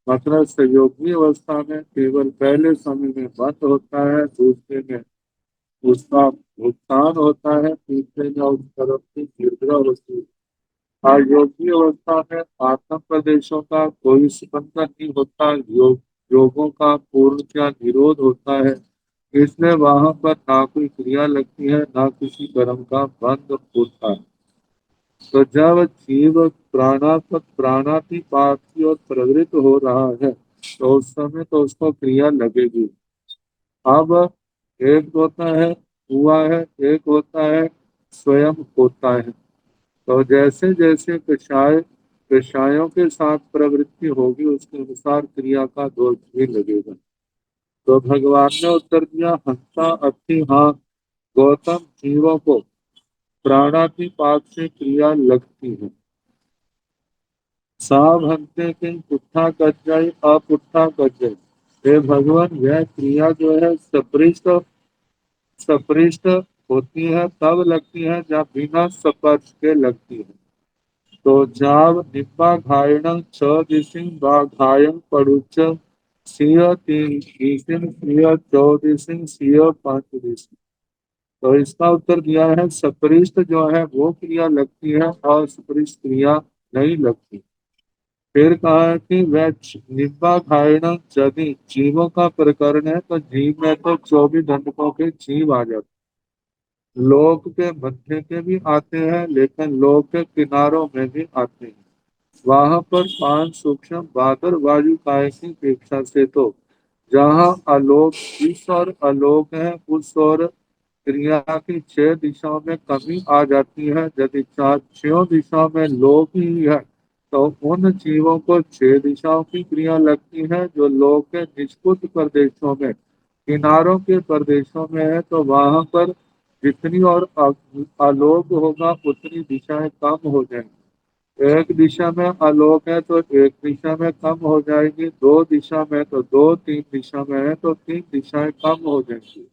मतलब संयोगी अवस्था में केवल पहले समय में बंद होता है, दूसरे में उसका भुगतान होता है, तीसरे में उस कर्म की निर्भरा होती है। अयोगी अवस्था में आत्म प्रदेशों का कोई स्पंदन नहीं होता। योगों का पूर्णतः निरोध होता है, इसलिए वहां पर ना कोई क्रिया लगती है, ना किसी कर्म का बंध होता है। तो जब जीव प्राणातिपात की ओर प्रवृत्त हो रहा है तो उस समय तो उसको क्रिया लगेगी। अब एक होता है हुआ है, एक होता है स्वयं होता है। तो जैसे जैसे कषायों के साथ प्रवृत्ति होगी उसके अनुसार क्रिया का दोष भी लगेगा। तो भगवान ने उत्तर दिया, हंसा अति हाँ गौतम, जीवों को प्राणातिपात से क्रिया लगती है। साव हंते किंग पुट्ठा कज्जय अपुट्ठा कज्जय। हे भगवान, यह क्रिया जो है सपृष्ट सपृष्ट होती है तब लगती है जब बिना स्पर्श के लगती है। तो जाव निब्बा घायणं छ दिशिं बाघायं पड़ुच्च सिय तीन दिशिं सिय चौदिशिं सिय पांच दिशिं। तो इसका उत्तर दिया है सपरिष्ट जो है वो क्रिया लगती है और सपरिष्ट क्रिया नहीं लगती। फिर कहा है कि वह निब्बा घायणं यदि जीवों का प्रकरण है तो जीव में तो 24 दंडकों के जीव आ जाते, लोक के मध्य के भी आते हैं लेकिन लोक के किनारों में भी आते हैं। वहां पर 5 सूक्ष्म बादल वायु काय की अपेक्षा से तो जहाँ आलोक इस और आलोक है उस और क्रिया की 6 दिशाओं में कमी आ जाती है। यदि 6 दिशाओं में लोक ही है तो उन जीवों को 6 दिशाओं की क्रिया लगती है। जो लोक के निष्कुट प्रदेशों में किनारों के प्रदेशों में है तो वहां पर जितनी और आलोक होगा उतनी दिशाएं कम हो जाएंगी। एक दिशा में आलोक है तो एक दिशा में कम हो जाएगी, 2 दिशा में तो 2, 3 दिशा में है तो 3 दिशाएं कम हो जाएंगी।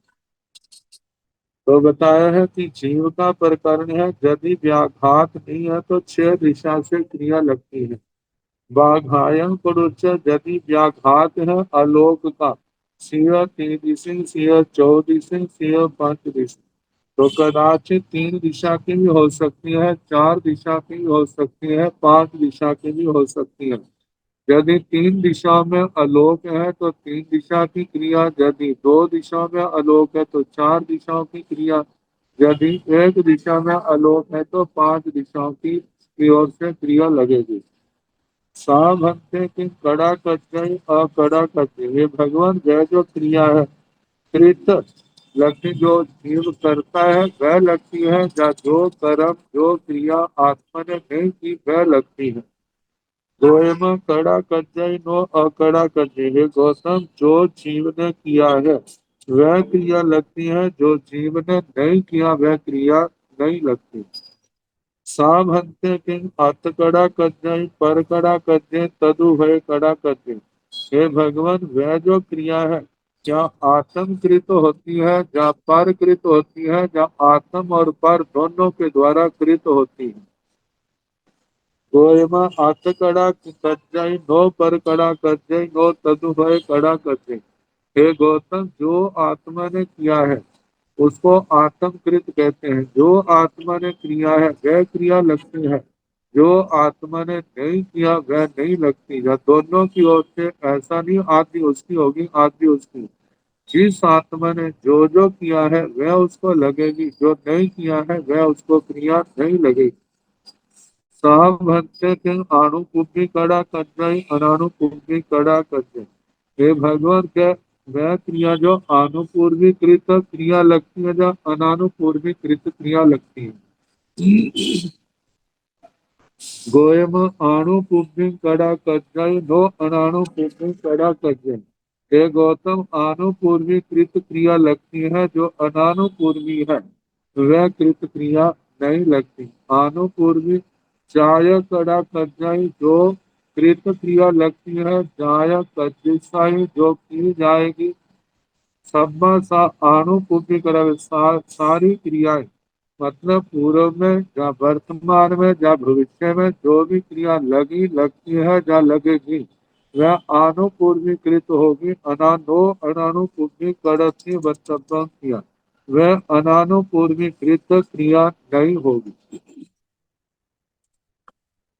तो बताया है कि जीव का प्रकरण है यदि व्याघात नहीं है तो 6 दिशा से क्रिया लगती है। बाघायन पुरुष यदि व्याघात है आलोक का, सिंह 3 दिशा सिंह 14 दिशा सिंह 5 दिशा, तो कदाचित 3 दिशा की भी हो सकती है, 4 दिशा की भी हो सकती है, 5 दिशा की भी हो सकती है। यदि 3 दिशा में आलोक है तो 3 दिशा की क्रिया, यदि 2 दिशा में आलोक है तो 4 दिशाओं की क्रिया, यदि एक दिशा में आलोक है तो 5 दिशाओं की ओर से क्रिया लगेगी। साभंते किम कड़ा कथ्य अकड़ा कथ्य। ये भगवान वह जो क्रिया है कृत लगती जो जीव करता है वह लगती है, या जो कर्म जो क्रिया आत्मा ने नहीं की वह लगती है। दोयम कड़ा कथ्य नो अकड़ा कथ्य। हे गौतम, जो जीव ने किया है वह क्रिया लगती है, जो जीव ने नहीं किया वह क्रिया नहीं लगती। साभंते किम अतकड़ा कथ्य पर कड़ा कथ्य तदु भय कड़ा कथ्य। हे भगवान, वह जो क्रिया है क्या आत्मकृत होती है या परकृत होती है, या आत्म और पर दोनों के द्वारा कृत होती है। गोयमा आत्कड़ा कथ्य नो पर कड़ा कथ्य नो तदु भय कड़ा कथ्य। हे गौतम, जो आत्मा ने किया है उसको आत्मकृत कहते हैं। जो आत्मा ने क्रिया है वह क्रिया लगती है, जो आत्मा ने नहीं किया वह नहीं लगती। या दोनों की ओर से ऐसा नहीं, आदि उसकी होगी आदि उसकी। जिस आत्मा ने जो किया है वह उसको लगेगी, जो नहीं किया है वह उसको क्रिया नहीं लगेगी। साभंते के अणुकुंभी कड़ा कथ्य अनानुकुंभी कड़ा कथ्य। हे भगवान, क्या वह क्रिया जो अनुपूर्वीकृत क्रिया लगती है या अनानुपूर्वीकृत क्रिया लगती है। गोयम आनुपूर्वी कड़ा कथ्य नो अनानुपूर्वी कड़ा कथ्य। हे गौतम, अनुपूर्वीकृत क्रिया लगती है, जो अनानुपूर्वी है वह कृत क्रिया नहीं लगती। अनुपूर्वी चाय कड़ा कथ्य जो कृत क्रिया लगती है, जाय कथ्य जो की जाएगी। सब सा अणुपूर्ति करावे सारी क्रियाएं, मतलब पूर्व में या वर्तमान में या भविष्य में जो भी क्रिया लगी लगती है या लगेगी वह अनुपूर्वीकृत होगी। अनानो अनानुपूर्वी करती वक्तव्य किया, वह अनानुपूर्वीकृत क्रिया नहीं होगी।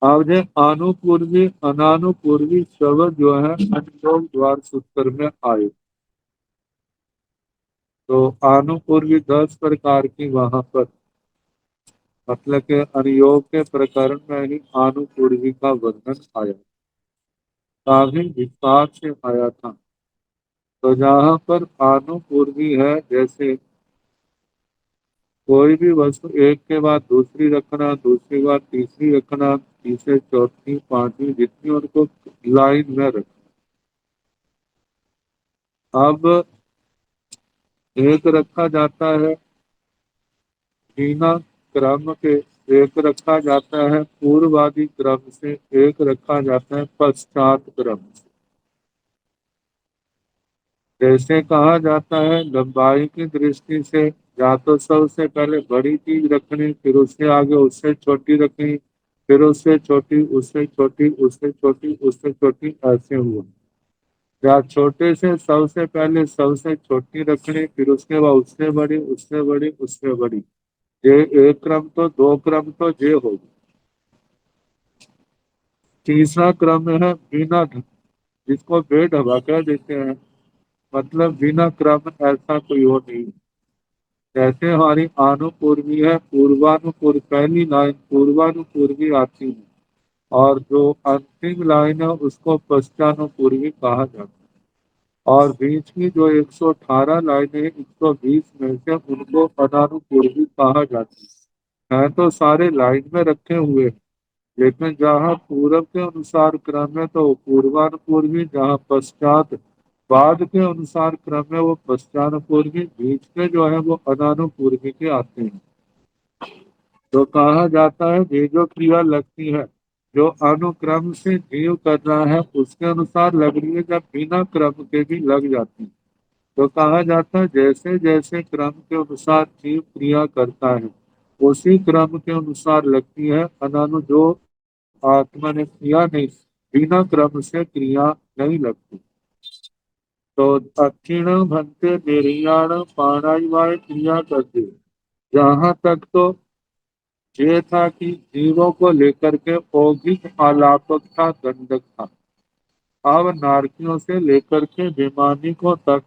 अब जो अनुपूर्वी अनानुपूर्वी शब्द जो है अनुयोग द्वार सूत्र में आए, तो अनुपूर्वी 10 प्रकार की वहां पर, मतलब के अनुयोग के प्रकरण में ही अनुपूर्वी का वर्णन आया, काफी विस्तार से आया था। तो जहाँ पर अनुपूर्वी है, जैसे कोई भी वस्तु एक के बाद दूसरी रखना, दूसरी के बाद तीसरी रखना, तीसरे चौथी पांचवी, जितनी उनको लाइन में रखना। अब एक रखा जाता है बिना क्रम के, एक रखा जाता है पूर्वादि क्रम से, एक रखा जाता है पश्चात क्रम से। जैसे कहा जाता है लंबाई की दृष्टि से या तो सबसे पहले बड़ी चीज रखनी, फिर उससे आगे उससे छोटी रखनी, फिर उससे छोटी उससे छोटी उससे छोटी उससे छोटी, ऐसे हुआ। या छोटे से सबसे पहले सबसे छोटी रखनी, फिर उसके बाद उससे बड़ी उससे बड़ी उससे बड़ी। ये एक क्रम तो, दो क्रम तो ये होगी। तीसरा क्रम है बिना जिसको बेढबा कह देते हैं, मतलब बिना क्रम ऐसा कोई हो नहीं। जैसे हमारी अनुपूर्वी है, पूर्वानुपूर्व पहली लाइन पूर्वानुपूर्वी आती है, और जो अंतिम लाइन है उसको पश्चानुपूर्वी कहा जाता है। और बीच की जो 118 लाइनें 120 में से उनको अनानुपूर्वी कहा जाता है तो सारे लाइन में रखे हुए हैं। लेकिन जहाँ पूर्व के अनुसार क्रम है तो पूर्वानुपूर्वी, जहाँ पश्चात बाद के अनुसार क्रम है वो पश्चानुपूर्वी, बीच में जो है वो अनानुपूर्वी के आते हैं। तो कहा जाता है ये जो क्रिया लगती है जो अनुक्रम से जीव कर रहा है उसके अनुसार लग रही है, जब बिना क्रम के भी लग जाती है। तो कहा जाता है जैसे जैसे क्रम के अनुसार जीव क्रिया करता है उसी क्रम के अनुसार लगती है। अनानु जो आत्मा ने किया नहीं, बिना क्रम से क्रिया नहीं लगती। तो दक्षिण भंते निर्याण प्राणायाम क्रिया करते, जहां तक तो ये था कि जीवों को लेकर के औगिक आलापक था, दंडक था। अब नारकियों से लेकर के वैमानिकों तक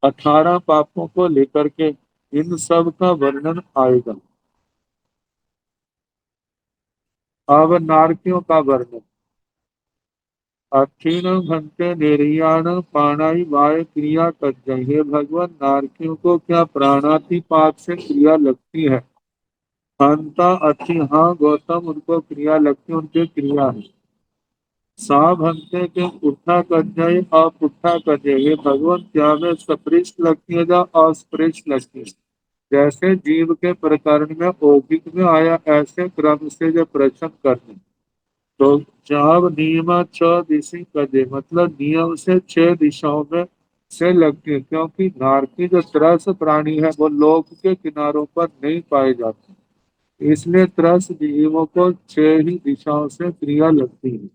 18 पापों को लेकर के इन सब का वर्णन आएगा। अब नारकियों का वर्णन। अक्षीण घंटे निर्याण प्राणाई वाय क्रिया तज्जय। हे भगवान, नारकियों को क्या प्राणातिपात से क्रिया लगती है? हंता अति, हाँ गौतम, उनको क्रिया लगती है, उनकी क्रिया है। साभंते के पुट्ठा कज्जय अपुट्ठा कज्जय। हे भगवान, क्या वे सपृष्ठ लगती है या अस्पृष्ट लगती है? जैसे जीव के प्रकरण में औगिक में आया, ऐसे क्रम से जो प्रश्न करने। तो चाव नियम छ दिशि कजे, मतलब नियम से 6 दिशाओं में से लगती है, क्योंकि नारकी जो त्रस प्राणी है वो लोक के किनारों पर नहीं पाए जाते, इसलिए त्रस जीवों को 6 ही दिशाओं से क्रिया लगती है।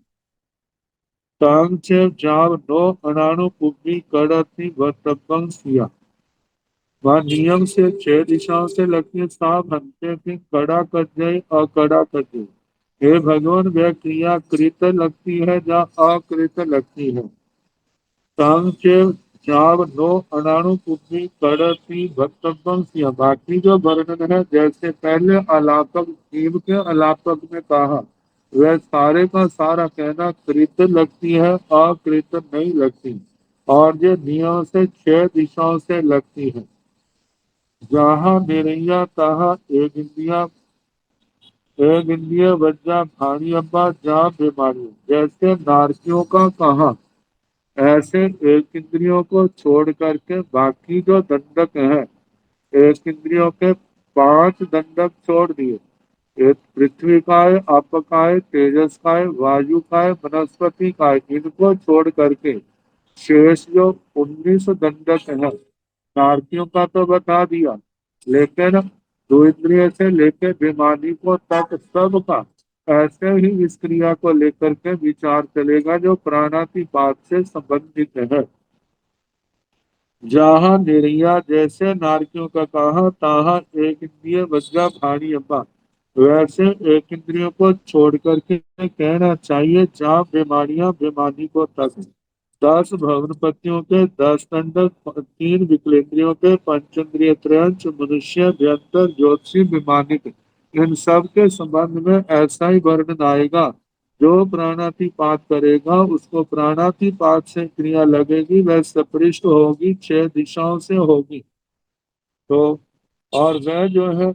तांग चे जाव नो अनाणु पुब्बी कड़ती वतपंग सिया। वह नियम से 6 दिशाओं से लगती है। साफ हंते की कड़ा कट जाए अकड़ा कट जाए। हे भगवान, वह क्रिया कृत लगती है या अकृत लगती है? सांख्य चाव नो अनाणु पुत्री कड़ती भक्तम सिया। बाकी जो वर्णन है, जैसे पहले अलापक जीव के अलापक में कहा, वह सारे का सारा कहना कृत लगती है, अकृत नहीं लगती। और ये नियम से 6 दिशाओं से लगती है। जहाँ निरैया तहाँ एक इंद्रिया, एक इंद्रिय वज्जा भाणी अब्बा जहाँ बीमारी। जैसे नारकियों का कहा, ऐसे एक इंद्रियों को छोड़ करके बाकी जो दंडक है, एक इंद्रियों के 5 दंडक छोड़ दिए। एक पृथ्वी का है, आप का है, तेजस का है, वायु का है, वनस्पति का है, इनको छोड़ करके शेष जो 19 दंडक है, नारकियों का तो बता दिया, लेकिन दो इंद्रिय से लेकर बेमानी को तक सबका ऐसे ही इस क्रिया को लेकर के विचार चलेगा जो प्राणातिपात से संबंधित है। जहाँ निर्या, जैसे नारकियों का कहा, ताहा एक इंद्रिय वज्जा भारी अम्बा, वैसे एक इंद्रियों को छोड़ करके कहना चाहिए जहाँ बीमारियां बेमानी को तक। 10 भवन के 10 दंडक, 3 विकलेंद्रियों के, पंचेंद्रिय त्रयंच, मनुष्य व्यंतर ज्योतिषी विमानित, इन सब के संबंध में ऐसा ही वर्णन आएगा। जो प्राणातिपात करेगा उसको प्राणातिपात से क्रिया लगेगी, वह सपृष्ट होगी, 6 दिशाओं से होगी। तो और वह जो है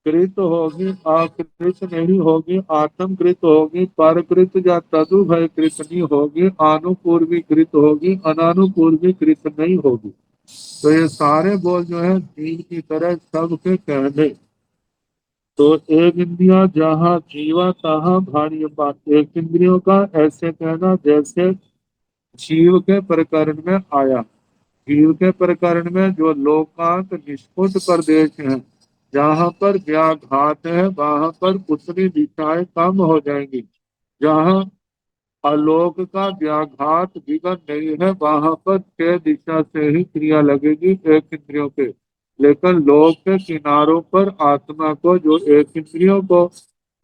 कृत होगी, आकृत नहीं होगी, आत्मकृत होगी, परकृत या तदुभय कृत नहीं होगी, आनुपूर्वी कृत होगी, अनानुपूर्वी कृत नहीं होगी। तो ये सारे बोल जो है जीव की तरह सबके कहने। तो एक इंद्रिया जहाँ जीवा तहाँ भारी बात, एक इंद्रियों का ऐसे कहना जैसे जीव के प्रकरण में आया। जीव के प्रकरण में जो लोकांत निष्पुट प्रदेश है, जहाँ पर व्याघात है, वहां पर उत्तरी दिशाएं कम हो जाएंगी। जहाँ आलोक का व्याघात विघन नहीं है, वहां पर 6 दिशा से ही क्रिया लगेगी एक इंद्रियों पे। लेकिन लोक के किनारों पर आत्मा को, जो एक इंद्रियों को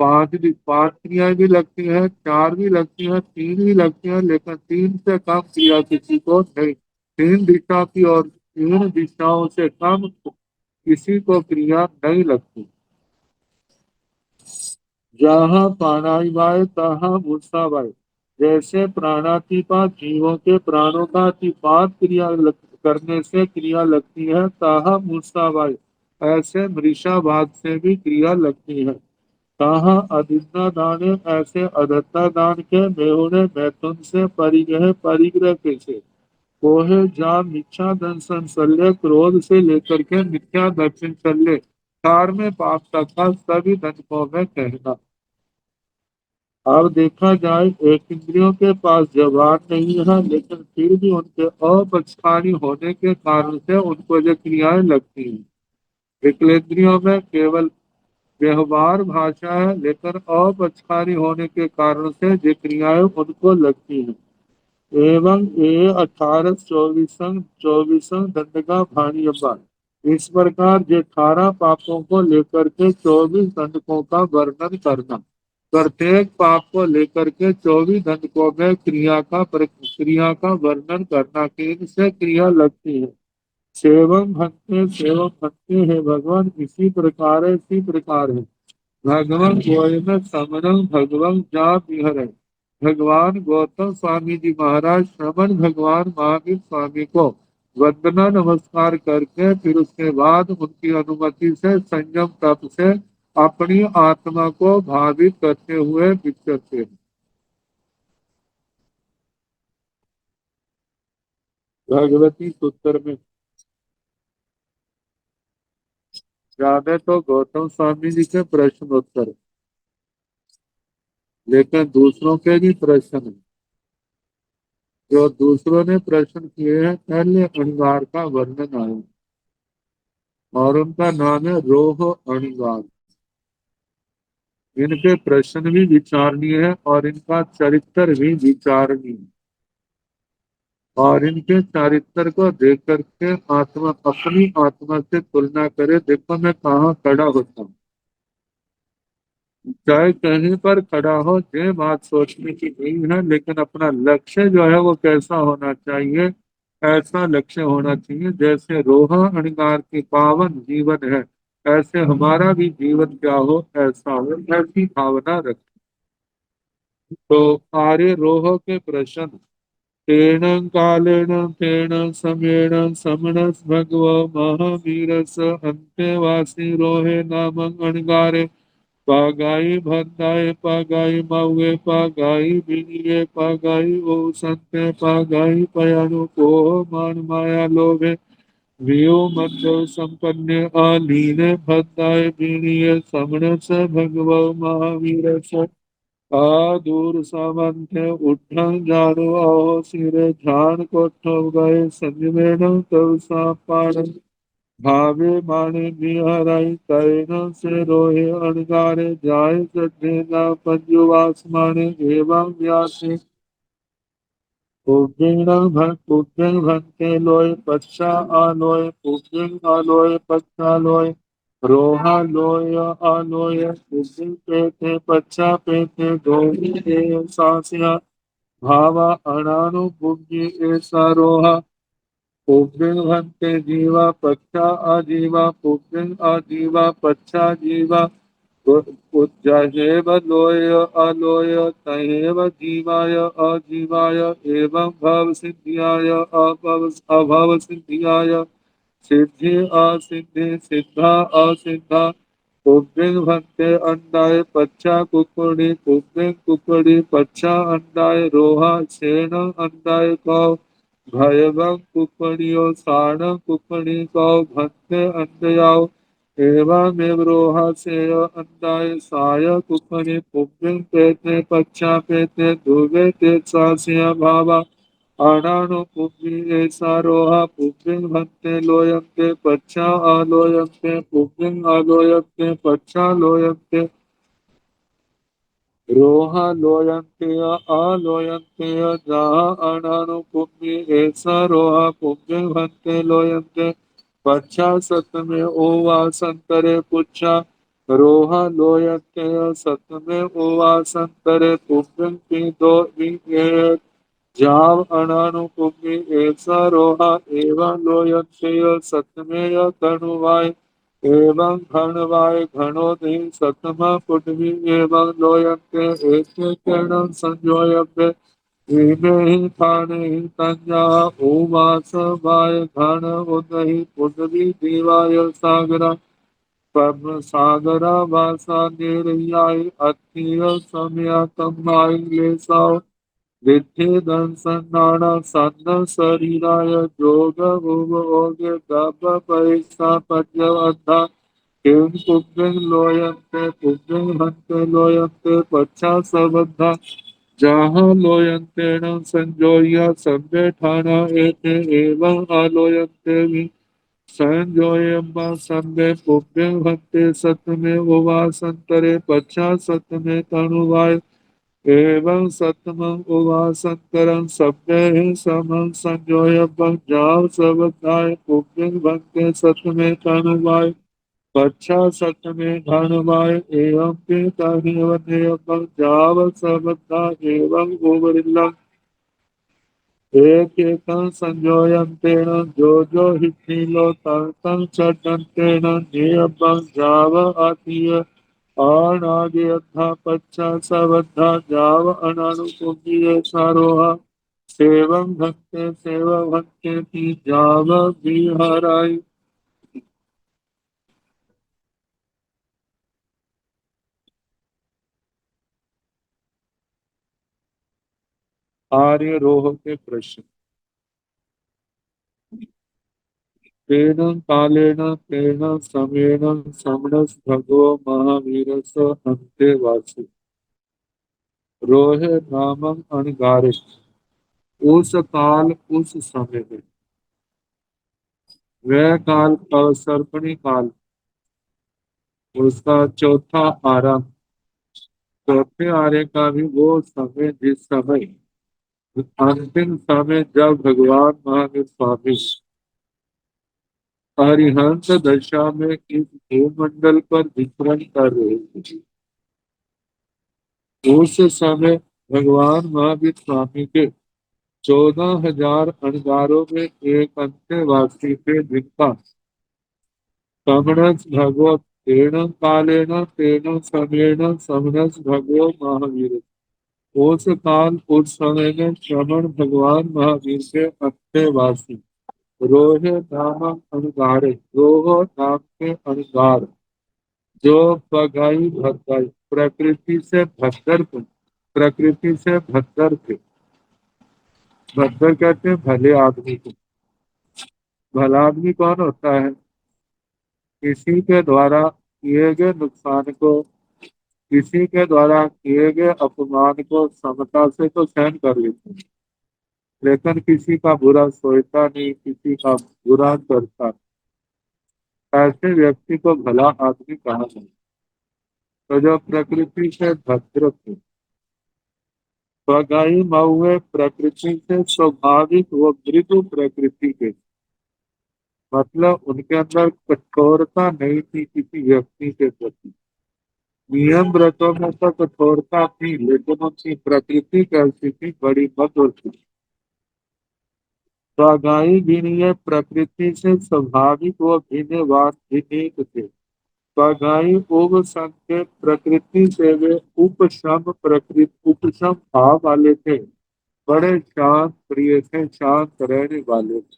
5 क्रियाएं भी लगती है, 4 भी लगती है, 3 भी लगती है, लेकिन 3 से कम क्रिया किसी को नहीं। 3 दिशा की और 3 दिशाओं से कम किसी को क्रिया नहीं लगती। जहाँ प्राणावायु तहाँ मूर्छावायु। जैसे प्राणातिपात जीवों के प्राणों का अतिपात करने से क्रिया लगती है, तहाँ मूर्छावायु ऐसे मृषावाद से भी क्रिया लगती है। तहाँ अधिन्ना दान, ऐसे अधत्ता दान के मेहुणे मैथुन से परिग्रह, परिग्रह कैसे कोहे जा मिथ्या दर्शन शल्य, क्रोध से लेकर के मिथ्या दर्शन शल्य, कार में पाप तथा सभी दंडकों में कहना। अब देखा जाए, एक इंद्रियों के पास जवान नहीं है, लेकिन फिर भी उनके अपक्षपाती होने के कारण से उनको जो क्रियाएं लगती हैं। विकलेंद्रियों में केवल व्यवहार भाषा है, लेकिन अपक्षपाती होने के कारण से जो क्रियाएं उनको लगती हैं। एवं ये 18 24 दंड का भारी अपार। इस प्रकार ये 18 पापों को लेकर के 24 दंडकों का वर्णन करना। प्रत्येक पाप को लेकर के 24 दंडकों में क्रिया का वर्णन करना कि इनसे क्रिया लगती है। सेवम भक्ति है भगवान, इसी प्रकार है, इसी प्रकार है। भगवं गोविंद समरं भगवं जा विहरे। भगवान गौतम स्वामी जी महाराज श्रवण भगवान महावीर स्वामी को वंदना नमस्कार करके फिर उसके बाद उनकी अनुमति से संयम तप से अपनी आत्मा को भावित करते हुए विचरते हैं। भगवती सूत्र में ज्यादा तो गौतम स्वामी जी के प्रश्न उत्तर, लेकिन दूसरों के भी प्रश्न हैं। जो दूसरों ने प्रश्न किए हैं पहले अणिवार का वर्णन आया और उनका नाम है रोह अणिवार। इनके प्रश्न भी विचारणीय है और इनका चरित्र भी विचारणीय है। और इनके चरित्र को देख करके आत्मा अपनी आत्मा से तुलना करे, देखो मैं कहाँ खड़ा होता हूँ। चाहे कहीं पर खड़ा हो ये बात सोचने की नहीं है, लेकिन अपना लक्ष्य जो है वो कैसा होना चाहिए, ऐसा लक्ष्य होना चाहिए जैसे रोहा अणिगार की पावन जीवन है ऐसे हमारा भी जीवन क्या हो, ऐसा हो, ऐसी भावना रखें। तो आर्य रोह के प्रश्न, तेन कालेन तेन समेण समणस भगव महावीरस अंत्यवासी रोहे नाम अणगारे पागाई भद्दाए पागाई माउए पागाई बिनिये पागाई ओ संते पागाई पयानु को मान माया लोभे वियो मध्य संपन्ने आलीने भद्दाए बिनिये समण स भगव महावीर स दूर सामंथे उठन जानो आओ सिरे ध्यान कोठ गए संजमेन तव सा पाण भावे माने निहराई तैन से रोहे अणगारे जाय सदेना पंजुवास माने एवं व्यासे पुग्गिण भंते लोय पच्छा आलोय पुग्गिण आलोय पच्छा लोय रोहा लोय आलोय पुग्गिण पेथे पच्छा पेथे धोनी ए सासिया भावा अणानु बुद्धि ऐसा रोहा पुग्गिण भंते जीवा पच्छा आजीवा पुग्गिण आजीवा पच्छा जीवा उज्जहेव लोय अलोय तहेव जीवाय अजीवाय एवं भव सिद्धियाय अभव सिद्धियाय सिद्धि असिद्धि सिद्धा असिद्धा पुग्गिण भंते अंडाय पच्छा कुकुड़ी पुग्गिण कुकुड़ी पच्छा अंडाय रोहा छेन अंडाय कौ भयवं कुपणियो साण कुपणी कौ भक्ते अंधयाओ एवं रोहा से अंधाय साय कुपणी पुग्गिं पेते पच्छा पेते दुर्गे ते सासिया भावा अणानु पुग्गी ऐसा रोहा पुग्गिं भक्ते लोयंते पच्छा आलोयंते पुग्गिं आलोयंते पच्छा लोयंते रोहा लोयंते आलोयंते जहा अनानुपुम्बी ऐसा रोहा पुम्बे भंते लोयंते पच्छा सत में ओवा संतरे पुच्छा रोहा लोयंते सत में ओवा संतरे पुम्बी दो जाव अनानुपुम्बी ऐसा रोहा एवं लोयंते सत में तनुवाय एवं घनवाय घनोदि सतम पुटवी एवं लोयन्ते एके किरणं संयोयव्य इमे हि थाने हि तंजा उवास वाय घन उदहि पुटवी देवाय सागरा पद्म सागरा वासा निर्याय अत्य समय तमाय लेसाओ विद्धि दंसनाना सन्न शरीराय जोग भुव ओगे गप परीक्षा पद्यवद्धा किं पुग्गिं लोयन्ते पुग्गिं हन्ते लोयन्ते पच्छा सबद्धा जहाँ लोयन्तेन संजोय सभ्य ठाना एते एवं आलोयन्ते वि संजोयम्बा सभ्य पुग्गिं हन्ते सतमे उवासन्तरे पच्छा सतमे तनुवाय एवं सतमं उवासंकरं सभ्य समं संजोय जाव सबदाय पुग्गिं भक्ते सतमे तनुवाय पच्छा सतमे धनुवाय एवं पिताहिव नेयं जाव सबदा एवं गोवरिल्लम् एक एकं संजोयन्तेन जो जो हिथिलो तं तं चड्डन्तेन नियमं जाव आतीय अनादि अद्धा पच्चा सबद्धा जाव अनानुपूज्य सारोहा सेवं भक्ते सेव भक्ते की जाव बिहाराई। आर्य रोह के प्रश्न। तेन कालेन तेन समेन समणस भगवो महावीरस अन्ते वासु रोहे नामं अणगारे। उस काल उस समय में वह काल अवसर्पणी काल, उसका चौथा आरा, चौथे आरे का भी वो समय जिस समय अंतिम समय जब भगवान महावीर स्वामी अरिहंत दशा में इस भूमंडल पर विचरण कर रहे थे, उस समय भगवान महावीर स्वामी के 14,000 अणगारों में एक अंत्यवासी थे, जिनका समणस भगवत तेन कालेन तेन समेन समणस भगवो महावीर। उस काल उस समय में श्रवण भगवान महावीर के अंत्यवासी रोहे नामक अणगारे, रोह नाम के अणगार जो बगाई भगाई प्रकृति से भद्र थे, प्रकृति से भद्र थे। भद्र कहते हैं भले आदमी को। भला आदमी कौन होता है? किसी के द्वारा किए गए नुकसान को, किसी के द्वारा किए गए अपमान को समता से तो सहन कर लेते हैं, लेकिन किसी का बुरा सोचता नहीं, किसी का बुरा करता। ऐसे व्यक्ति को भला आदमी कहा जाए। तो जो प्रकृति से भद्र थे, स्वगाई महुए प्रकृति से स्वाभाविक वो मृदु प्रकृति के, मतलब उनके अंदर कठोरता नहीं थी किसी व्यक्ति के प्रति। नियम व्रतों में तो कठोरता थी, लेकिन उनकी प्रकृति कैसी थी? बड़ी मधुर थी। स्वगाई विनय प्रकृति से स्वाभाविक वो भिन्नवान विनीत थे। स्वगाई उग संग प्रकृति से वे उपशम प्रकृति उपशम भाव वाले थे, बड़े शांत प्रिय थे, शांत रहने वाले थे।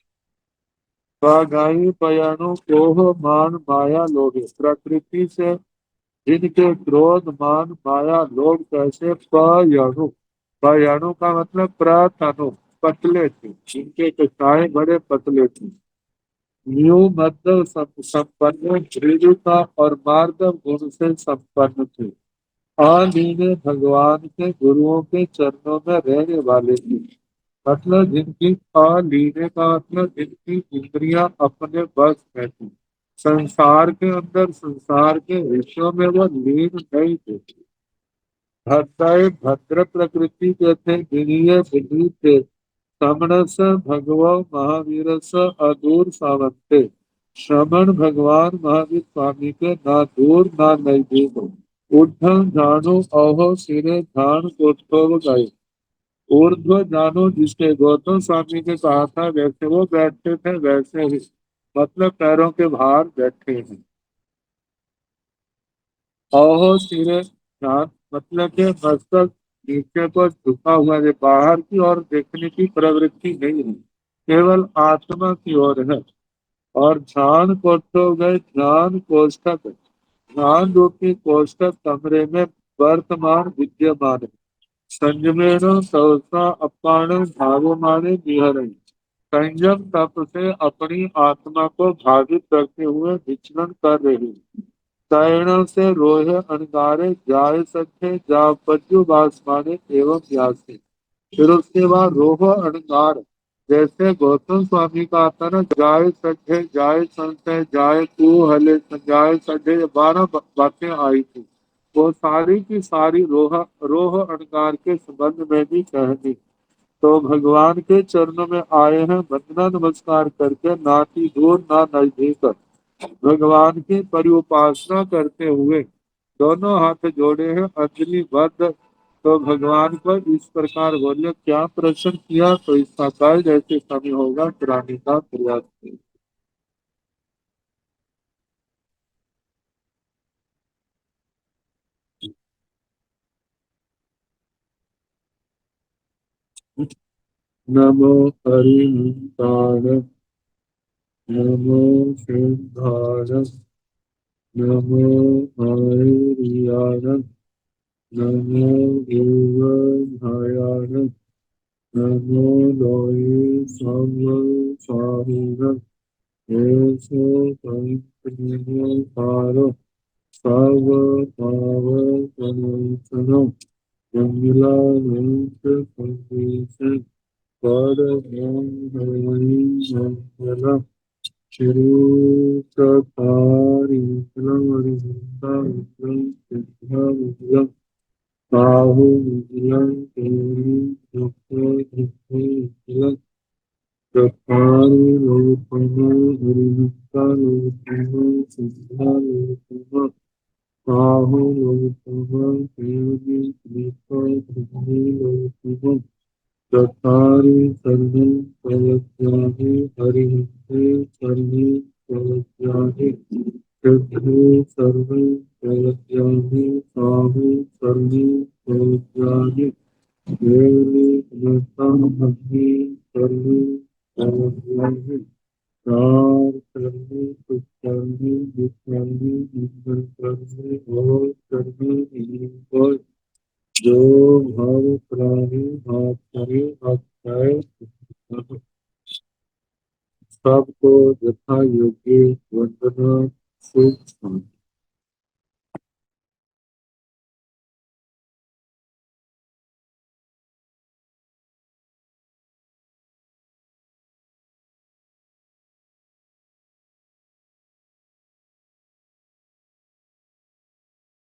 स्वगाई पयाणु कोह मान माया लोभे, प्रकृति से जिनके क्रोध मान माया लोभ कैसे पयाणु, पयाणु का मतलब प्रतनु, पतले थे, जिनके कसाए बड़े पतले थे। न्यू मध्य संपन्न दृढ़ता और मार्दव गुण से संपन्न थे। अलीने भगवान के गुरुओं के चरणों में रहने वाले थे, मतलब जिनकी अलीने का मतलब जिनकी इंद्रियां अपने बस में थी, संसार के अंदर संसार के विषयों में वो लीन नहीं थे। भद्र भद्र प्रकृति के थे, विनय बुद्धि थे, समणस भगवो महावीरस अदूर सावंते। श्रमण भगवान महावीर स्वामी के ना दूर ना नजदीक। ऊर्ध्व जानो अहो सिरे ध्यान कोठोग गए। ऊर्ध्व जानो जिसके गौतम स्वामी ने कहा था वैसे वो बैठते थे, वैसे ही, मतलब पैरों के बाहर बैठे हैं। अहो सिरे ध्यान मतलब के मस्तक नीचे को झुका हुआ है, बाहर की ओर देखने की प्रवृत्ति नहीं है, केवल आत्मा की ओर है। और ध्यान कोष्ठक गए, ध्यान कोष्ठक, ध्यान रूपी कोष्ठक कमरे में वर्तमान विद्यमान है। संयमेन सहसा अपान भावमाने विहरण, संयम तप से अपनी आत्मा को भावित करते हुए विचलन कर रही। तैरण से रोहे अनगारे जाय सके जा पज्जु बासमाने एवं व्यासी। फिर उसके बाद रोह अणगार, जैसे गौतम स्वामी का आता ना, जाय सठे जाय संशय जाय कुहले जाय सठे, 12 बातें आई थी, वो सारी की सारी रोह रोह अणगार के संबंध में भी कहनी। तो भगवान के चरणों में आए हैं, वंदना नमस्कार करके, ना ही दूर ना नजदीक, भगवान की परिउपासना करते हुए दोनों हाथ जोड़े हैं अंजलि बद्ध। तो भगवान को इस प्रकार बोले, क्या प्रश्न किया? तो इसका कल जैसे समय होगा पुरानी का प्रयास। नमो हरिहंताय नमो सिद्धाय नमो आयुर्याय नमो देवाय नमो लोये सर्वसाहिर ऐसो संकीर्तनो सर्वपावनमोचनो मंगलामंत संदेश परमंगला श्रीचतारिकमरिहंता बाहुविद्यं तेन चत्वारि लोकनो हरिमुक्तालोचनो सिद्धालोचनो बाहुलोचनो देवी कृष्णलोचनो चत्वारि सर्वे प्रयत्नानि हरिमुक्ते सर्वे प्रयत्नानि सिद्धे सर्वे प्रयत्नानि साहु सर्वे प्रयत्नानि देवी कृष्णमग्नि सर्वे प्रयत्नानि चार सर्वे पुष्करणी विष्णु विष्णु सर्वे और सर्वे ईश्वर